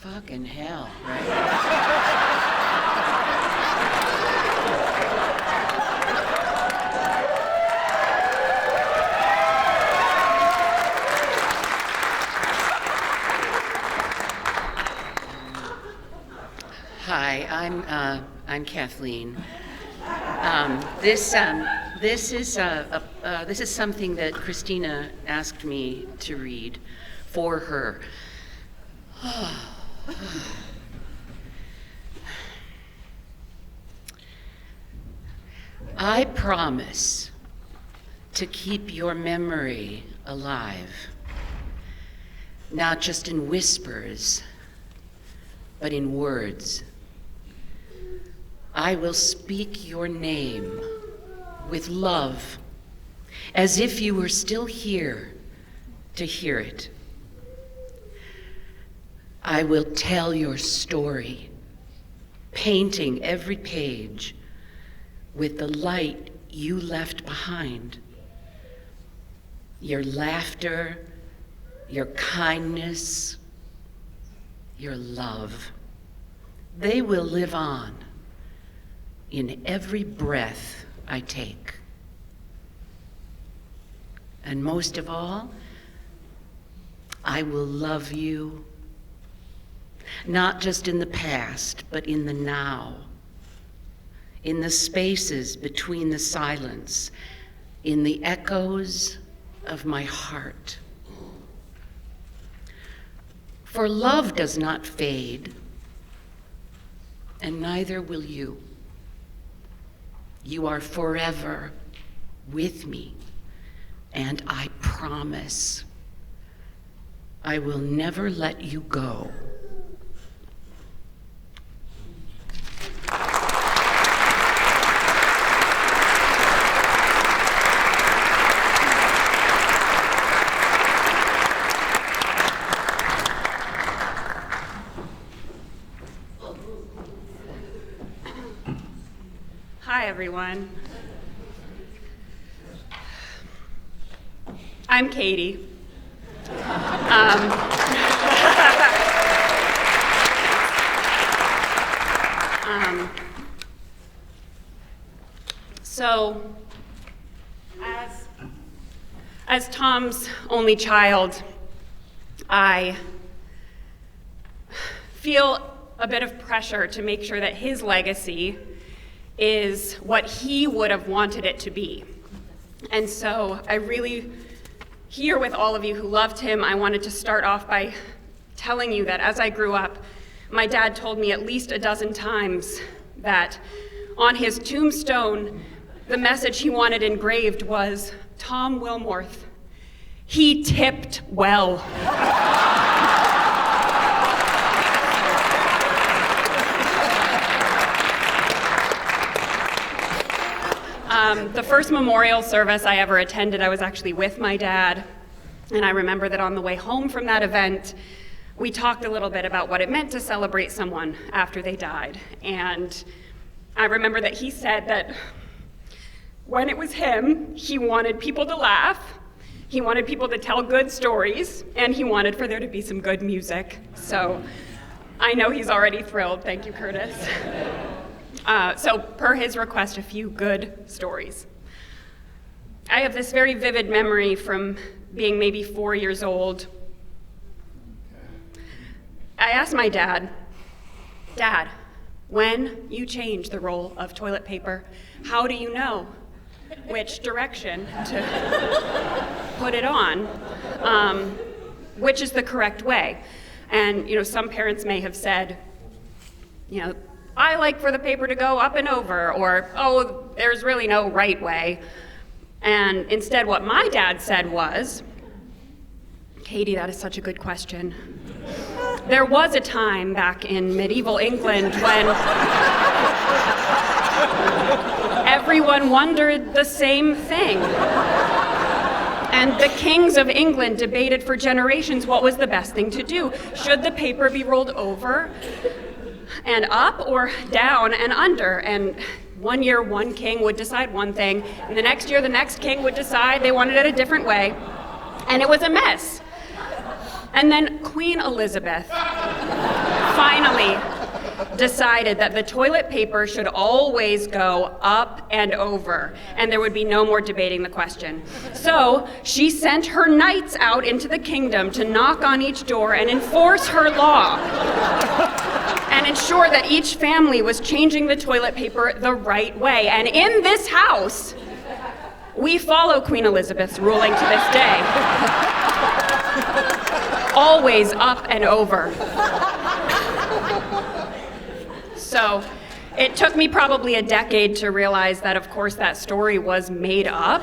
Fucking hell, right? Hi, I'm Kathleen. This is something that Christina asked me to read for her. I promise to keep your memory alive, not just in whispers, but in words. I will speak your name with love, as if you were still here to hear it. I will tell your story, painting every page with the light you left behind. Your laughter, your kindness, your love. They will live on in every breath I take. And most of all, I will love you, not just in the past, but in the now, in the spaces between the silence, in the echoes of my heart. For love does not fade, and neither will you. You are forever with me, and I promise I will never let you go. Hi, everyone. I'm Katie. So, as Tom's only child, I feel a bit of pressure to make sure that his legacy is what he would have wanted it to be. And so I really, here with all of you who loved him, I wanted to start off by telling you that as I grew up, my dad told me at least a dozen times that on his tombstone, the message he wanted engraved was, Tom Willmorth, he tipped well. The first memorial service I ever attended, I was actually with my dad, and I remember that on the way home from that event, we talked a little bit about what it meant to celebrate someone after they died. And I remember that he said that when it was him, he wanted people to laugh, he wanted people to tell good stories, and he wanted for there to be some good music. So I know he's already thrilled. Thank you, Curtis. So per his request, a few good stories. I have this very vivid memory from being maybe 4 years old. I asked my dad, "Dad, when you change the roll of toilet paper, how do you know which direction to put it on? Which is the correct way?" And, some parents may have said, "I like for the paper to go up and over," or, "Oh, there's really no right way." And instead, what my dad said was, "Katie, that is such a good question. There was a time back in medieval England when everyone wondered the same thing. And the kings of England debated for generations what was the best thing to do. Should the paper be rolled over and up or down and under?" And one year, one king would decide one thing, and the next year, the next king would decide they wanted it a different way, and it was a mess. And then Queen Elizabeth finally decided that the toilet paper should always go up and over, and there would be no more debating the question. So she sent her knights out into the kingdom to knock on each door and enforce her law and ensure that each family was changing the toilet paper the right way. And in this house, we follow Queen Elizabeth's ruling to this day. Always up and over. So it took me probably a decade to realize that, of course, that story was made up,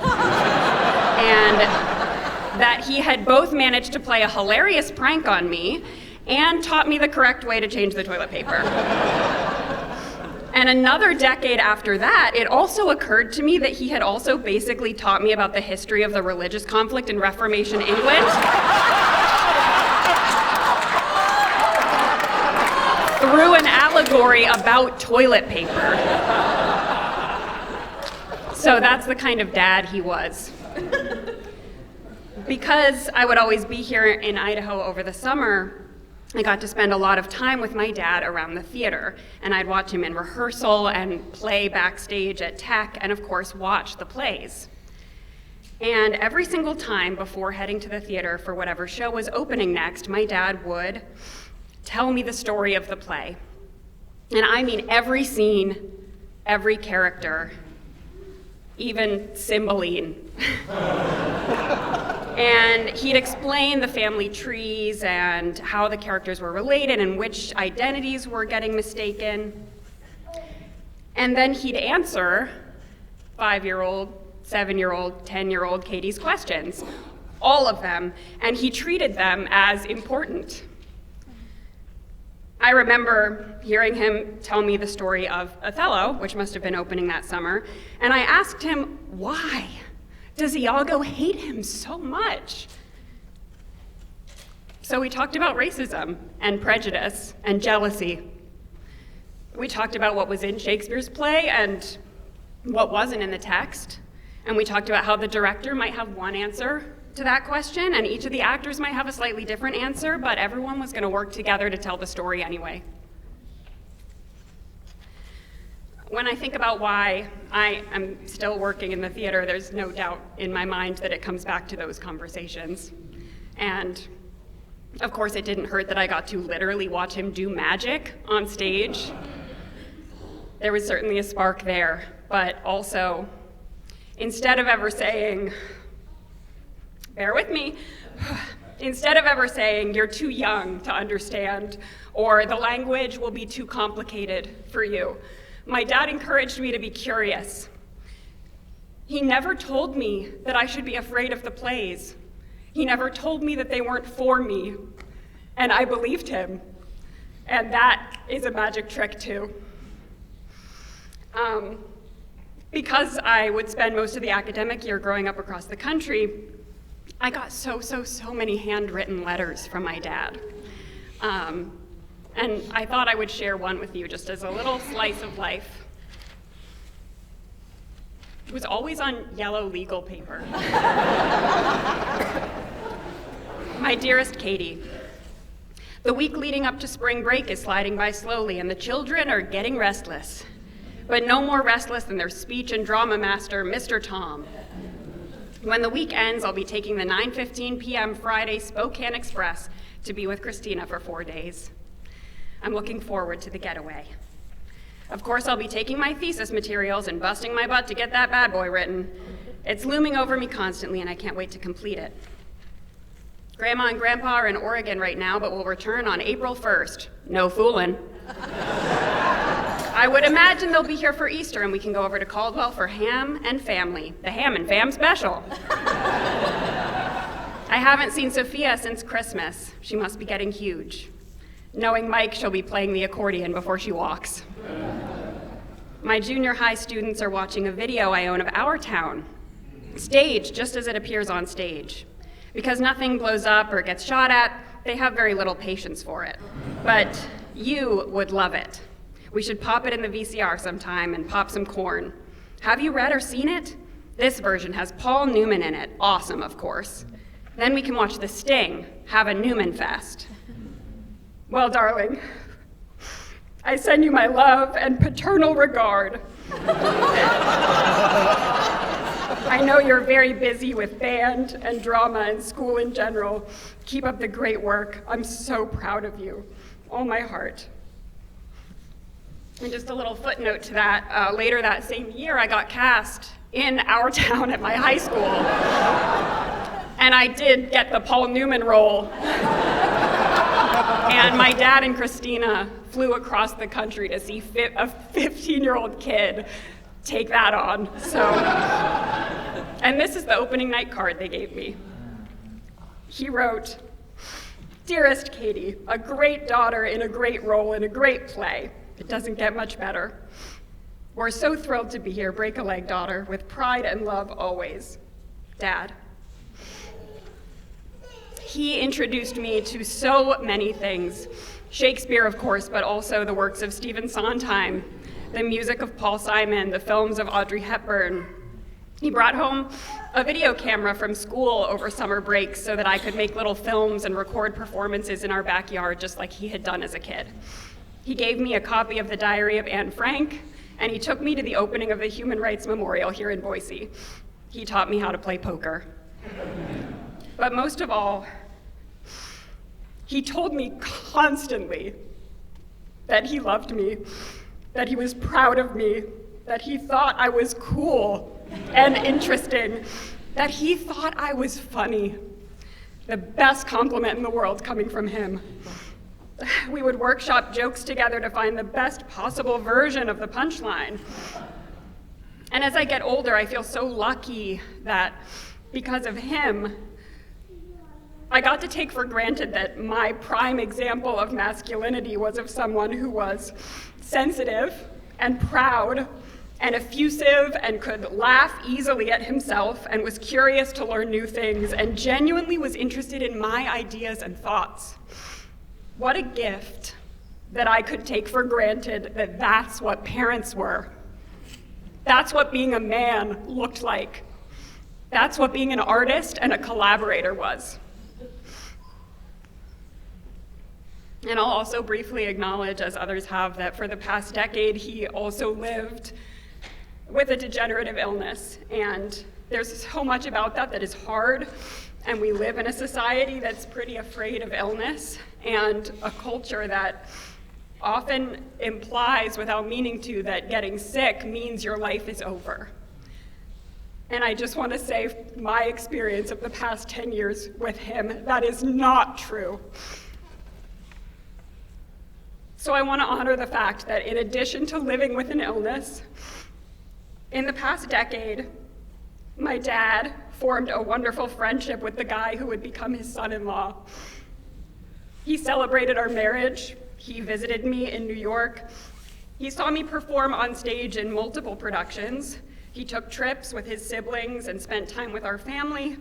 and that he had both managed to play a hilarious prank on me and taught me the correct way to change the toilet paper. And another decade after that, it also occurred to me that he had also basically taught me about the history of the religious conflict in Reformation England through an allegory about toilet paper. So that's the kind of dad he was. Because I would always be here in Idaho over the summer, I got to spend a lot of time with my dad around the theater, and I'd watch him in rehearsal and play backstage at Tech, and of course watch the plays. And every single time before heading to the theater for whatever show was opening next, my dad would tell me the story of the play. And I mean every scene, every character, even Cymbeline. And he'd explain the family trees and how the characters were related and which identities were getting mistaken. And then he'd answer 5-year-old, 7-year-old, 10-year-old Katie's questions, all of them, and he treated them as important. I remember hearing him tell me the story of Othello, which must have been opening that summer, and I asked him, why does Iago hate him so much? So we talked about racism and prejudice and jealousy. We talked about what was in Shakespeare's play and what wasn't in the text. And we talked about how the director might have one answer to that question, and each of the actors might have a slightly different answer, but everyone was going to work together to tell the story anyway. When I think about why I am still working in the theater, there's no doubt in my mind that it comes back to those conversations. And of course, it didn't hurt that I got to literally watch him do magic on stage. There was certainly a spark there, but also, instead of ever saying, bear with me, instead of ever saying, you're too young to understand, or the language will be too complicated for you, my dad encouraged me to be curious. He never told me that I should be afraid of the plays. He never told me that they weren't for me, and I believed him. And that is a magic trick too. Because I would spend most of the academic year growing up across the country, I got so many handwritten letters from my dad. And I thought I would share one with you just as a little slice of life. It was always on yellow legal paper. My dearest Katie, the week leading up to spring break is sliding by slowly, and the children are getting restless. But no more restless than their speech and drama master, Mr. Tom. When the week ends, I'll be taking the 9:15 p.m. Friday Spokane Express to be with Christina for 4 days. I'm looking forward to the getaway. Of course, I'll be taking my thesis materials and busting my butt to get that bad boy written. It's looming over me constantly, and I can't wait to complete it. Grandma and Grandpa are in Oregon right now, but will return on April 1st. No fooling. I would imagine they'll be here for Easter, and we can go over to Caldwell for ham and family, the ham and fam special. I haven't seen Sophia since Christmas. She must be getting huge. Knowing Mike, she'll be playing the accordion before she walks. My junior high students are watching a video I own of our town, staged just as it appears on stage. Because nothing blows up or gets shot at, they have very little patience for it. But you would love it. We should pop it in the VCR sometime and pop some corn. Have you read or seen it? This version has Paul Newman in it. Awesome, of course. Then we can watch The Sting, have a Newman fest. Well, darling, I send you my love and paternal regard. I know you're very busy with band and drama and school in general. Keep up the great work. I'm so proud of you. All my heart. And just a little footnote to that, later that same year I got cast in our town at my high school. And I did get the Paul Newman role. And my dad and Christina flew across the country to see a 15-year-old kid take that on. So, and this is the opening night card they gave me. He wrote, "Dearest Katie, a great daughter in a great role in a great play. It doesn't get much better. We're so thrilled to be here, break a leg, daughter, with pride and love always. Dad." He introduced me to so many things. Shakespeare, of course, but also the works of Stephen Sondheim, the music of Paul Simon, the films of Audrey Hepburn. He brought home a video camera from school over summer breaks so that I could make little films and record performances in our backyard just like he had done as a kid. He gave me a copy of the Diary of Anne Frank, and he took me to the opening of the Human Rights Memorial here in Boise. He taught me how to play poker. But most of all, he told me constantly that he loved me, that he was proud of me, that he thought I was cool and interesting, that he thought I was funny. The best compliment in the world coming from him. We would workshop jokes together to find the best possible version of the punchline. And as I get older, I feel so lucky that because of him, I got to take for granted that my prime example of masculinity was of someone who was sensitive and proud and effusive and could laugh easily at himself and was curious to learn new things and genuinely was interested in my ideas and thoughts. What a gift that I could take for granted that that's what parents were. That's what being a man looked like. That's what being an artist and a collaborator was. And I'll also briefly acknowledge, as others have, that for the past decade, he also lived with a degenerative illness. And there's so much about that that is hard. And we live in a society that's pretty afraid of illness and a culture that often implies, without meaning to, that getting sick means your life is over. And I just want to say, my experience of the past 10 years with him, that is not true. So I want to honor the fact that in addition to living with an illness, in the past decade, my dad formed a wonderful friendship with the guy who would become his son-in-law. He celebrated our marriage. He visited me in New York. He saw me perform on stage in multiple productions. He took trips with his siblings and spent time with our family.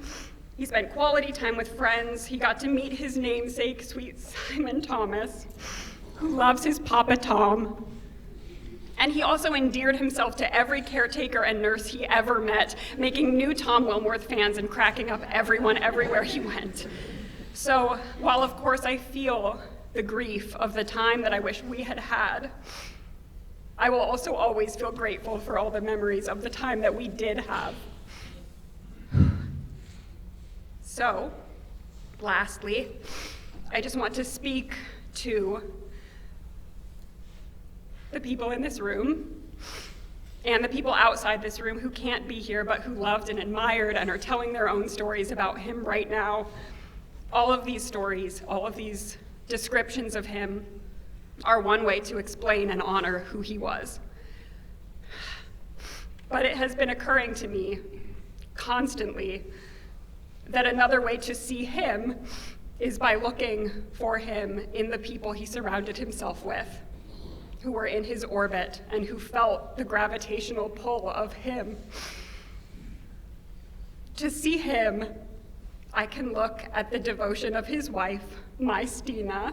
He spent quality time with friends. He got to meet his namesake, sweet Simon Thomas, who loves his Papa Tom. And he also endeared himself to every caretaker and nurse he ever met, making new Tom Willmorth fans and cracking up everyone everywhere he went. So while of course I feel the grief of the time that I wish we had had, I will also always feel grateful for all the memories of the time that we did have. So, lastly, I just want to speak to the people in this room and the people outside this room who can't be here but who loved and admired and are telling their own stories about him right now. All of these stories, all of these descriptions of him are one way to explain and honor who he was. But it has been occurring to me constantly that another way to see him is by looking for him in the people he surrounded himself with, who were in his orbit and who felt the gravitational pull of him. To see him, I can look at the devotion of his wife, my Stina,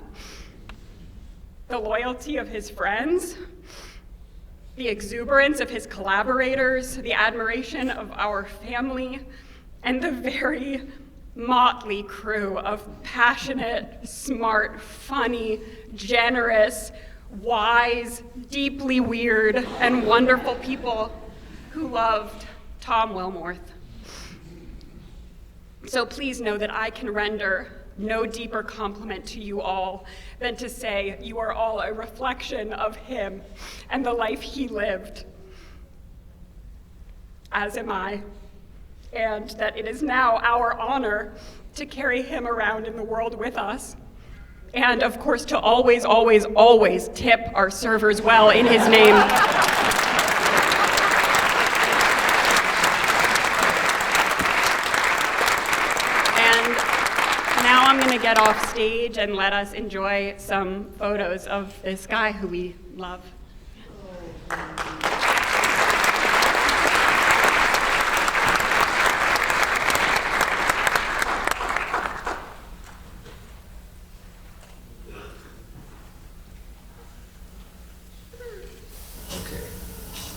the loyalty of his friends, the exuberance of his collaborators, the admiration of our family, and the very motley crew of passionate, smart, funny, generous, wise, deeply weird, and wonderful people who loved Tom Willmorth. So please know that I can render no deeper compliment to you all than to say you are all a reflection of him and the life he lived, as am I, and that it is now our honor to carry him around in the world with us. And of course, to always, always, always tip our servers well in his name. And now I'm going to get off stage and let us enjoy some photos of this guy who we love.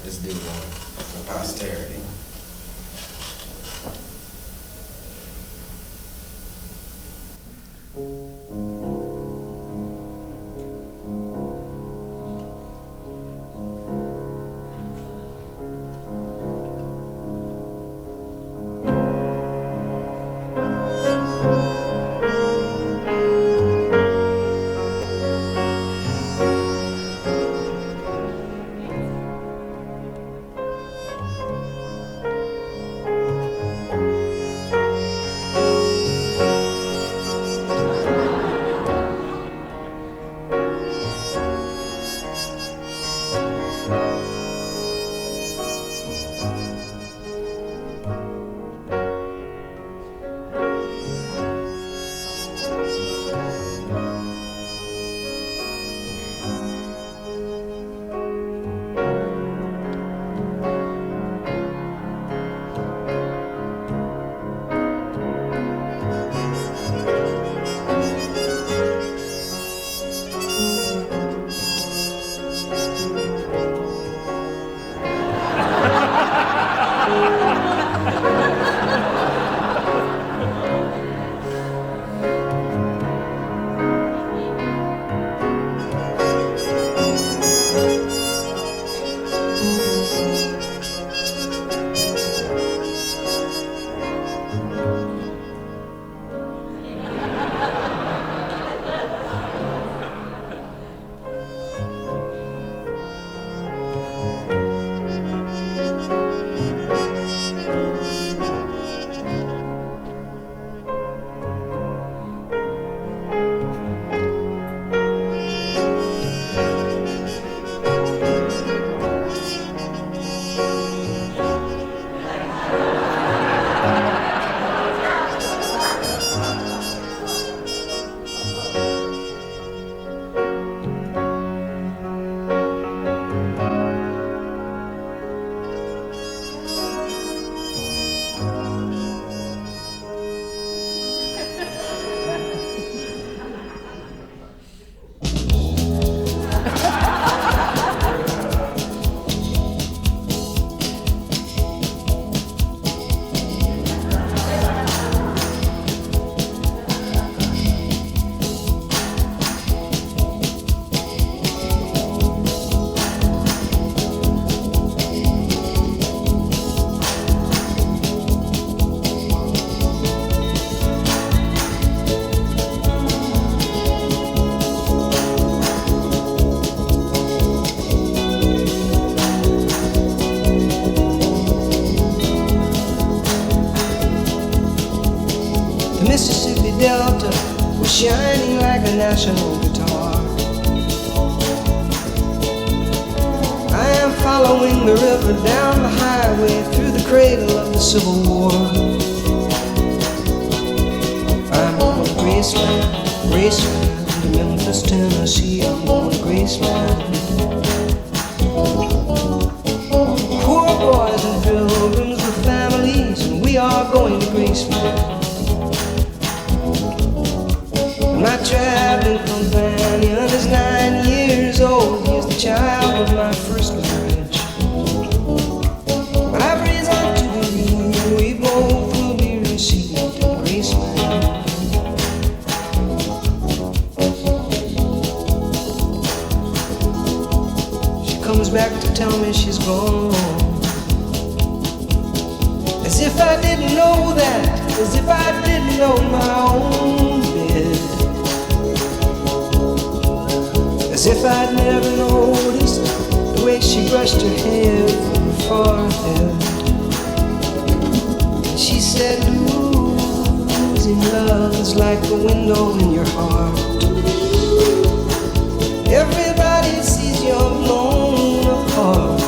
Let's do one for posterity. Mississippi Delta was shining like a national guitar. I am following the river down the highway through the cradle of the Civil War. I'm going to Graceland, Graceland, to Memphis, Tennessee. I'm going to Graceland. Poor boys and pilgrims with families, and we are going to Graceland. My traveling companion is 9 years old. He is the child of my first marriage. I've reason to believe we both will be received in Graceland. She comes back to tell me she's gone. As if I didn't know that, as if I didn't know my own bed. As if I'd never noticed the way she brushed her hair from her forehead. And she said, losing love is like a window in your heart. Everybody sees you're blown apart.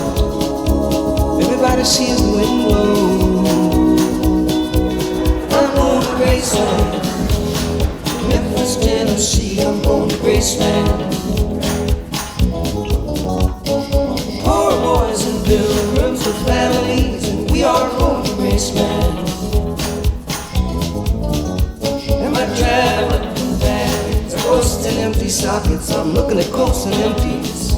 Everybody sees the window. I'm going to Graceland, Memphis, Tennessee. I'm going to Graceland. Pilgrims with families, and we are going to Graceland. And my traveling companions are ghosts and empty sockets. I'm looking at ghosts and empties.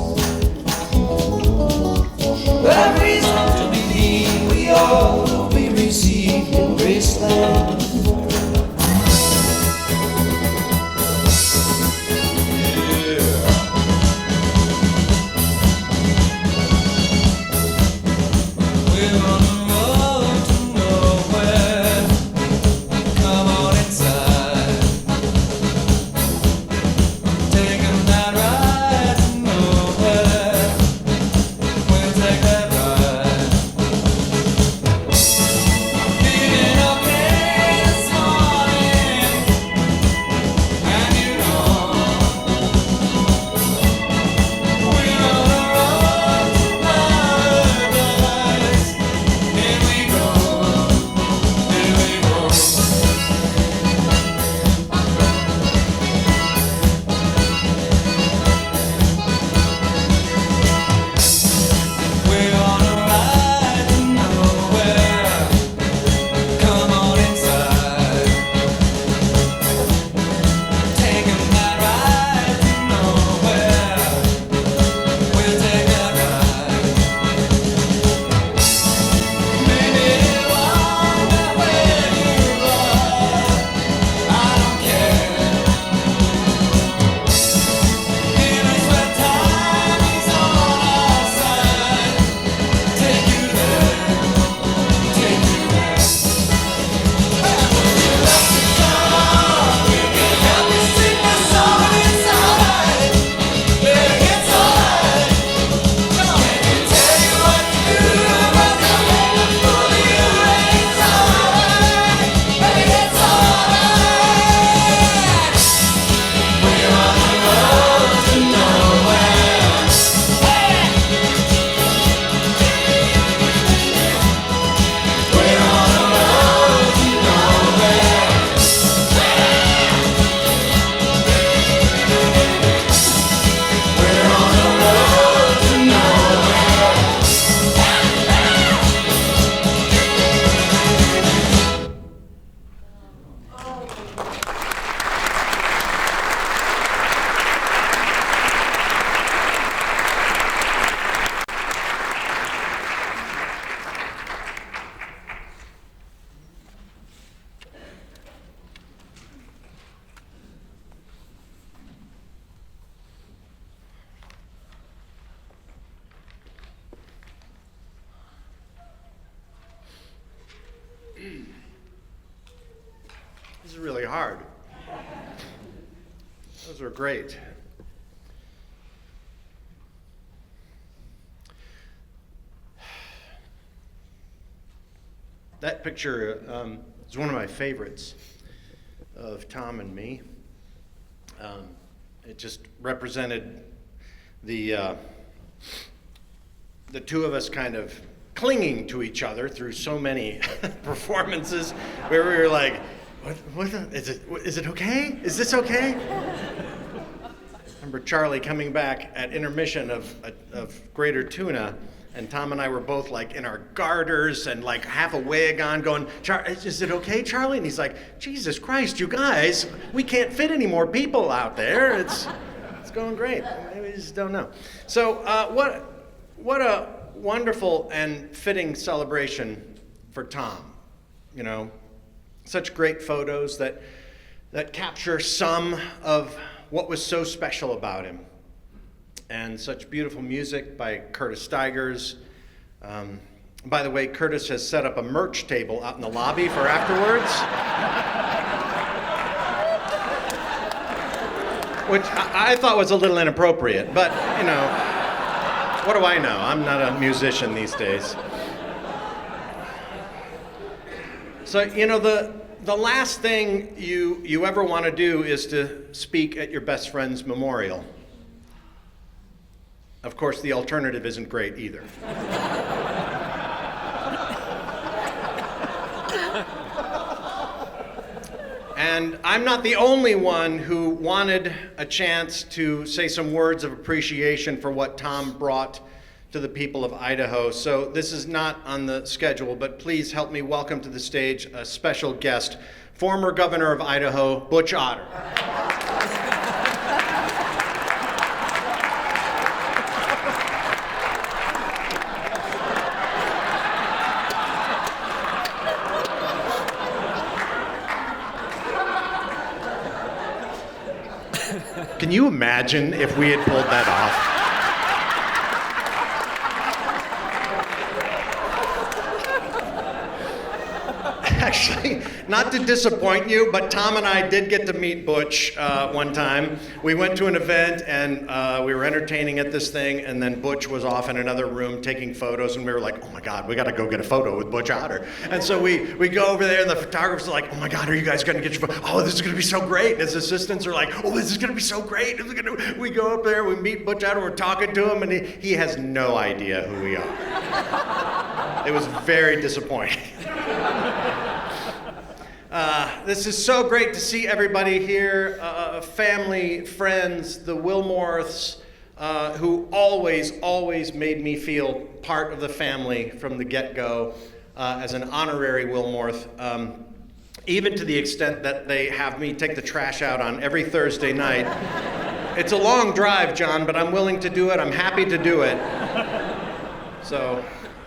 But I've reason to believe we all will be received in Graceland. This is really hard. Those are great. That picture is one of my favorites. of Tom and me. It just represented the two of us kind of clinging to each other through so many performances where we were like, is it okay? Is this okay? Remember Charlie coming back at intermission of Greater Tuna, and Tom and I were both like in our garters and like half a wig on going, is it okay, Charlie? And he's like, Jesus Christ, you guys, we can't fit any more people out there. It's going great. Maybe we just don't know. So what a wonderful and fitting celebration for Tom. You know, such great photos that capture some of what was so special about him. And such beautiful music by Curtis Stigers. By the way, Curtis has set up a merch table out in the lobby for afterwards. Which I thought was a little inappropriate, but you know, what do I know? I'm not a musician these days. So, you know, the last thing you ever want to do is to speak at your best friend's memorial. Of course, the alternative isn't great either. And I'm not the only one who wanted a chance to say some words of appreciation for what Tom brought to the people of Idaho. So this is not on the schedule, but please help me welcome to the stage a special guest, former governor of Idaho, Butch Otter. Can you imagine if we had pulled that off? Actually, not to disappoint you, but Tom and I did get to meet Butch one time. We went to an event and we were entertaining at this thing, and then Butch was off in another room taking photos, and we were like, oh my God, we gotta go get a photo with Butch Otter. And so we go over there, and the photographer's like, oh my God, are you guys gonna get your photo? Oh, this is gonna be so great. And his assistants are like, oh, this is gonna be so great. We go up there, we meet Butch Otter, we're talking to him, and he has no idea who we are. It was very disappointing. This is so great to see everybody here, family, friends, the Willmorths, who always made me feel part of the family from the get-go as an honorary Willmorth, even to the extent that they have me take the trash out on every Thursday night. It's a long drive, John, but I'm willing to do it. I'm happy to do it. So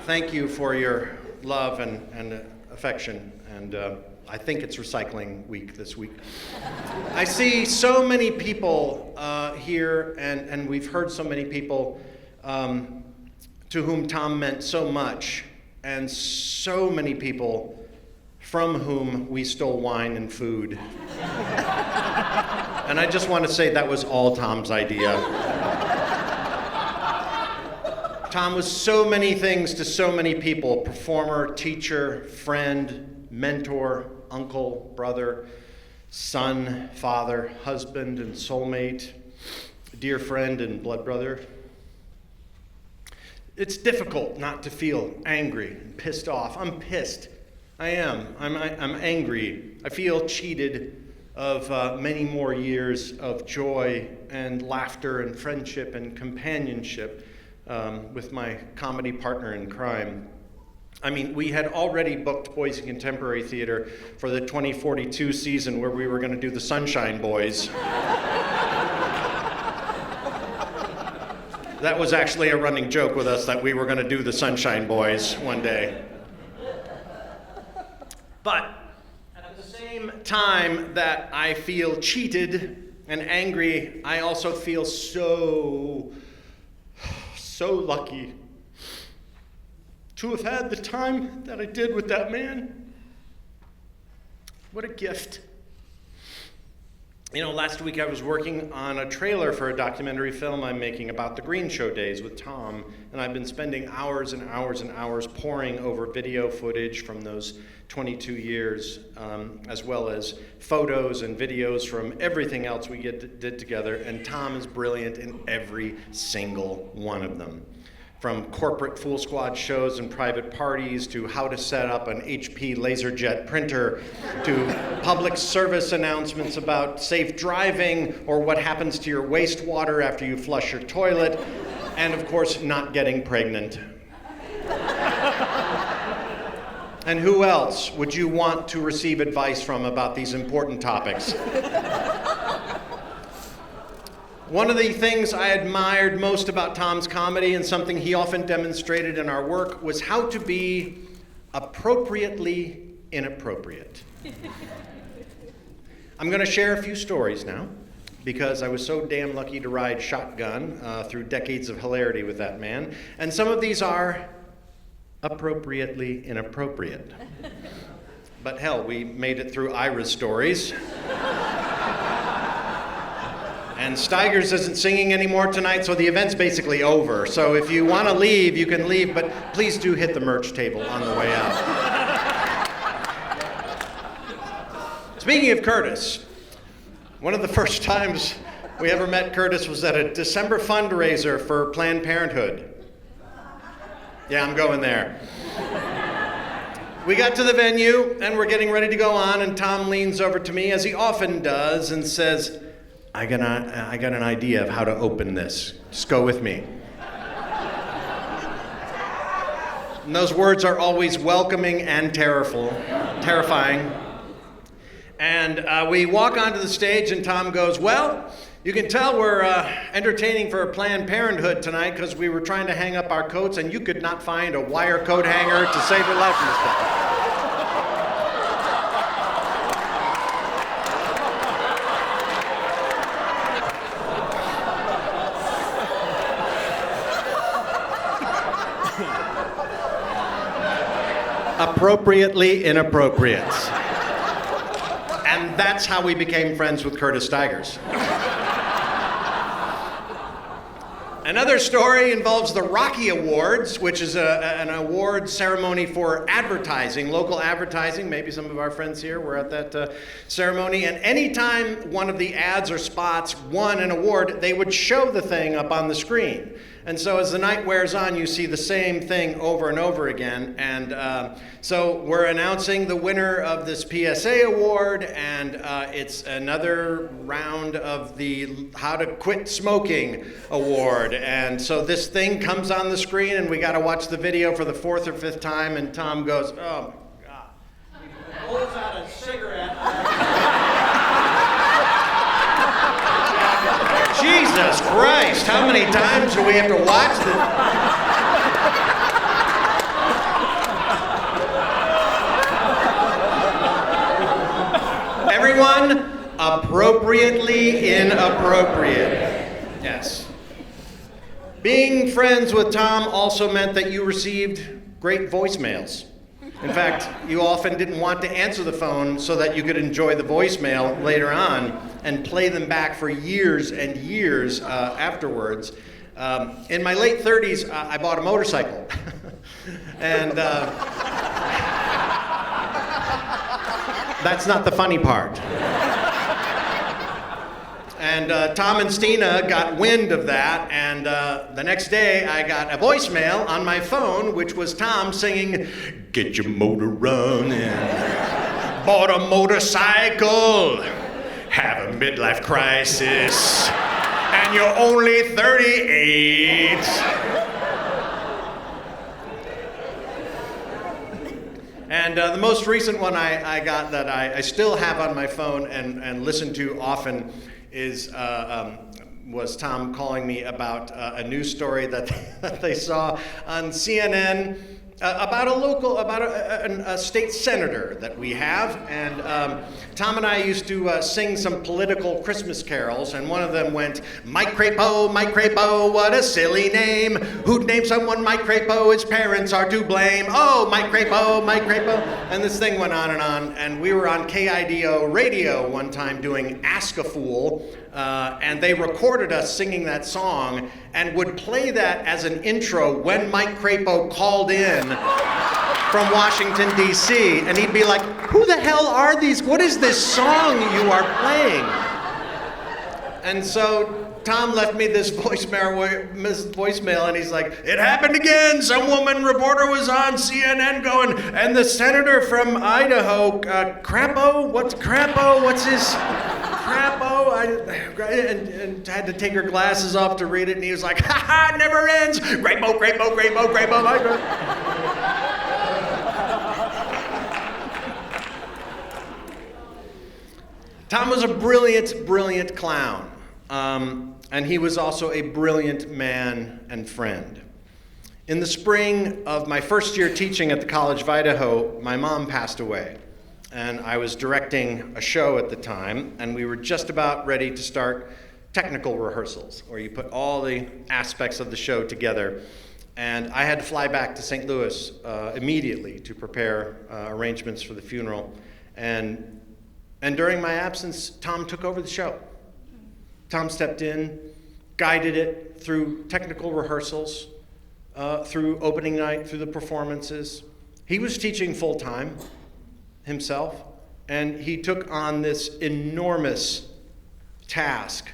thank you for your love and affection, and I think it's recycling week this week. I see so many people here, and we've heard so many people to whom Tom meant so much, and so many people from whom we stole wine and food. And I just want to say that was all Tom's idea. Tom was so many things to so many people: performer, teacher, friend, mentor, uncle, brother, son, father, husband, and soulmate, dear friend and blood brother. It's difficult not to feel angry and pissed off. I'm pissed. I am. I'm angry. I feel cheated of many more years of joy and laughter and friendship and companionship with my comedy partner in crime. I mean, we had already booked Boise Contemporary Theater for the 2042 season where we were going to do the Sunshine Boys. That was actually a running joke with us that we were going to do the Sunshine Boys one day. But at the same time that I feel cheated and angry, I also feel so lucky to have had the time that I did with that man. What a gift. Last week I was working on a trailer for a documentary film I'm making about the Green Show days with Tom, and I've been spending hours and hours and hours poring over video footage from those 22 years, as well as photos and videos from everything else we did together, and Tom is brilliant in every single one of them. From corporate Fool Squad shows and private parties to how to set up an HP LaserJet printer to public service announcements about safe driving or what happens to your wastewater after you flush your toilet, and of course, not getting pregnant. And who else would you want to receive advice from about these important topics? One of the things I admired most about Tom's comedy, and something he often demonstrated in our work, was how to be appropriately inappropriate. I'm going to share a few stories now, because I was so damn lucky to ride shotgun through decades of hilarity with that man, and some of these are appropriately inappropriate. But hell, we made it through Ira's stories. And Steigers isn't singing anymore tonight, so the event's basically over. So if you want to leave, you can leave, but please do hit the merch table on the way out. Speaking of Curtis, one of the first times we ever met Curtis was at a December fundraiser for Planned Parenthood. Yeah, I'm going there. We got to the venue, and we're getting ready to go on, and Tom leans over to me, as he often does, and says, I got an idea of how to open this. Just go with me. And those words are always welcoming and terrifying. And we walk onto the stage, and Tom goes, well, you can tell we're entertaining for Planned Parenthood tonight because we were trying to hang up our coats, and you could not find a wire coat hanger to save your life in this place. Appropriately inappropriate. And that's how we became friends with Curtis Steigers. Another story involves the Rocky Awards, which is an award ceremony for advertising, local advertising. Maybe some of our friends here were at that ceremony. And anytime one of the ads or spots won an award, they would show the thing up on the screen. And so as the night wears on, you see the same thing over and over again. And so we're announcing the winner of this PSA award, and it's another round of the How to Quit Smoking award. And so this thing comes on the screen, and we got to watch the video for the 4th or 5th time, and Tom goes, oh my God. He pulls out a cigarette. Jesus Christ, how many times do we have to watch this? Everyone, appropriately inappropriate. Yes. Being friends with Tom also meant that you received great voicemails. In fact, you often didn't want to answer the phone so that you could enjoy the voicemail later on and play them back for years and years afterwards. In my late 30s, I bought a motorcycle. And that's not the funny part. And Tom and Stina got wind of that, and the next day I got a voicemail on my phone, which was Tom singing, "Get your motor running, bought a motorcycle, have a midlife crisis, and you're only 38. And the most recent one I got that I still have on my phone and listen to often was Tom calling me about a news story that they saw on CNN about a state senator that we have, and Tom and I used to sing some political Christmas carols, and one of them went, Mike Crapo, what a silly name. Who'd name someone Mike Crapo? His parents are to blame. Oh, Mike Crapo. And this thing went on, and we were on KIDO radio one time doing Ask a Fool, and they recorded us singing that song and would play that as an intro when Mike Crapo called in from Washington, D.C., and he'd be like, who the hell are these? What is this song you are playing? And so Tom left me this voicemail, and he's like, it happened again. Some woman reporter was on CNN going, and the senator from Idaho, Crapo? What's Crapo? What's his Crapo? And had to take her glasses off to read it, and he was like, ha ha, never ends. Crapo. Tom was a brilliant clown. And he was also a brilliant man and friend. In the spring of my first year teaching at the College of Idaho, my mom passed away. And I was directing a show at the time, and we were just about ready to start technical rehearsals, where you put all the aspects of the show together. And I had to fly back to St. Louis immediately to prepare arrangements for the funeral. And during my absence, Tom took over the show. Tom stepped in, guided it through technical rehearsals, through opening night, through the performances. He was teaching full-time himself, and he took on this enormous task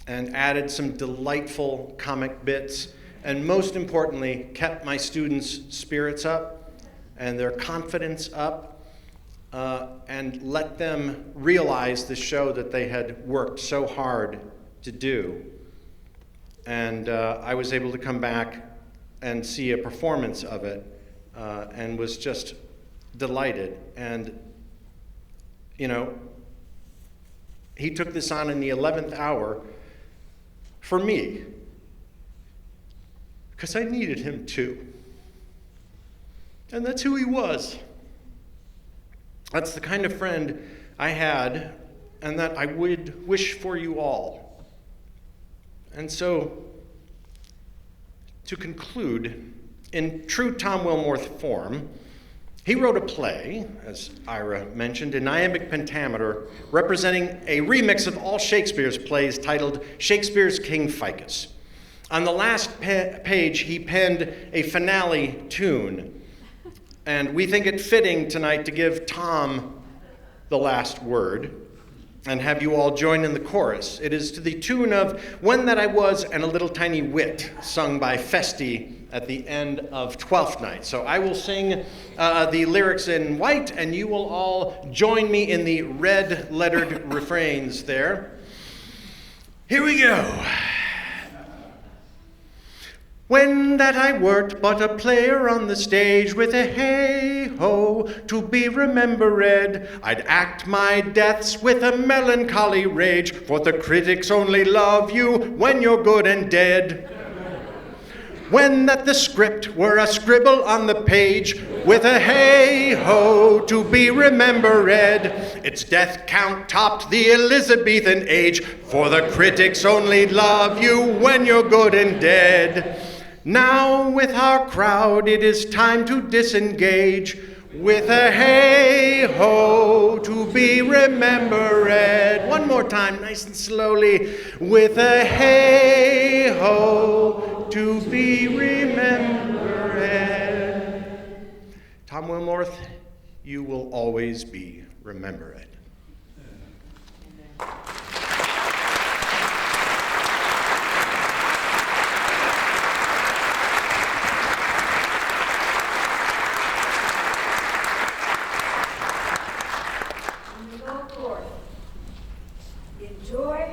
and added some delightful comic bits, and most importantly, kept my students' spirits up and their confidence up, and let them realize the show that they had worked so hard to do. And I was able to come back and see a performance of it, and was just delighted. And, you know, he took this on in the 11th hour for me, because I needed him too. And that's who he was. That's the kind of friend I had, and that I would wish for you all. And so, to conclude, in true Tom Willmorth form, he wrote a play, as Ira mentioned, in iambic pentameter, representing a remix of all Shakespeare's plays titled Shakespeare's King Ficus. On the last page, he penned a finale tune, and we think it fitting tonight to give Tom the last word and have you all join in the chorus. It is to the tune of When That I Was and a Little Tiny Wit, sung by Feste at the end of Twelfth Night. So I will sing the lyrics in white, and you will all join me in the red-lettered refrains there. Here we go. When that I wert but a player on the stage, with a hey-ho to be remembered, I'd act my deaths with a melancholy rage, for the critics only love you when you're good and dead. When that the script were a scribble on the page, with a hey-ho to be remembered, its death count topped the Elizabethan age, for the critics only love you when you're good and dead. Now with our crowd it is time to disengage, with a hey-ho to be remembered. One more time, nice and slowly. With a hey-ho to be remembered. Tom Willmorth, you will always be remembered. Joy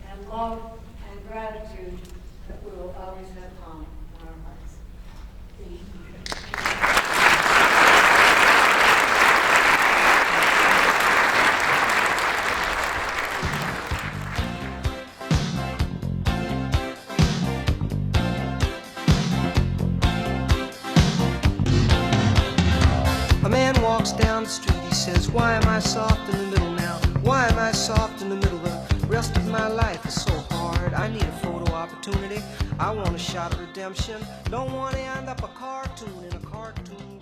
and love and gratitude that we will always have Tom in our hearts. Thank you. Why am I soft in the middle now? Why am I soft in the middle? The rest of my life is so hard. I need a photo opportunity. I want a shot of redemption. Don't want to end up a cartoon in a cartoon.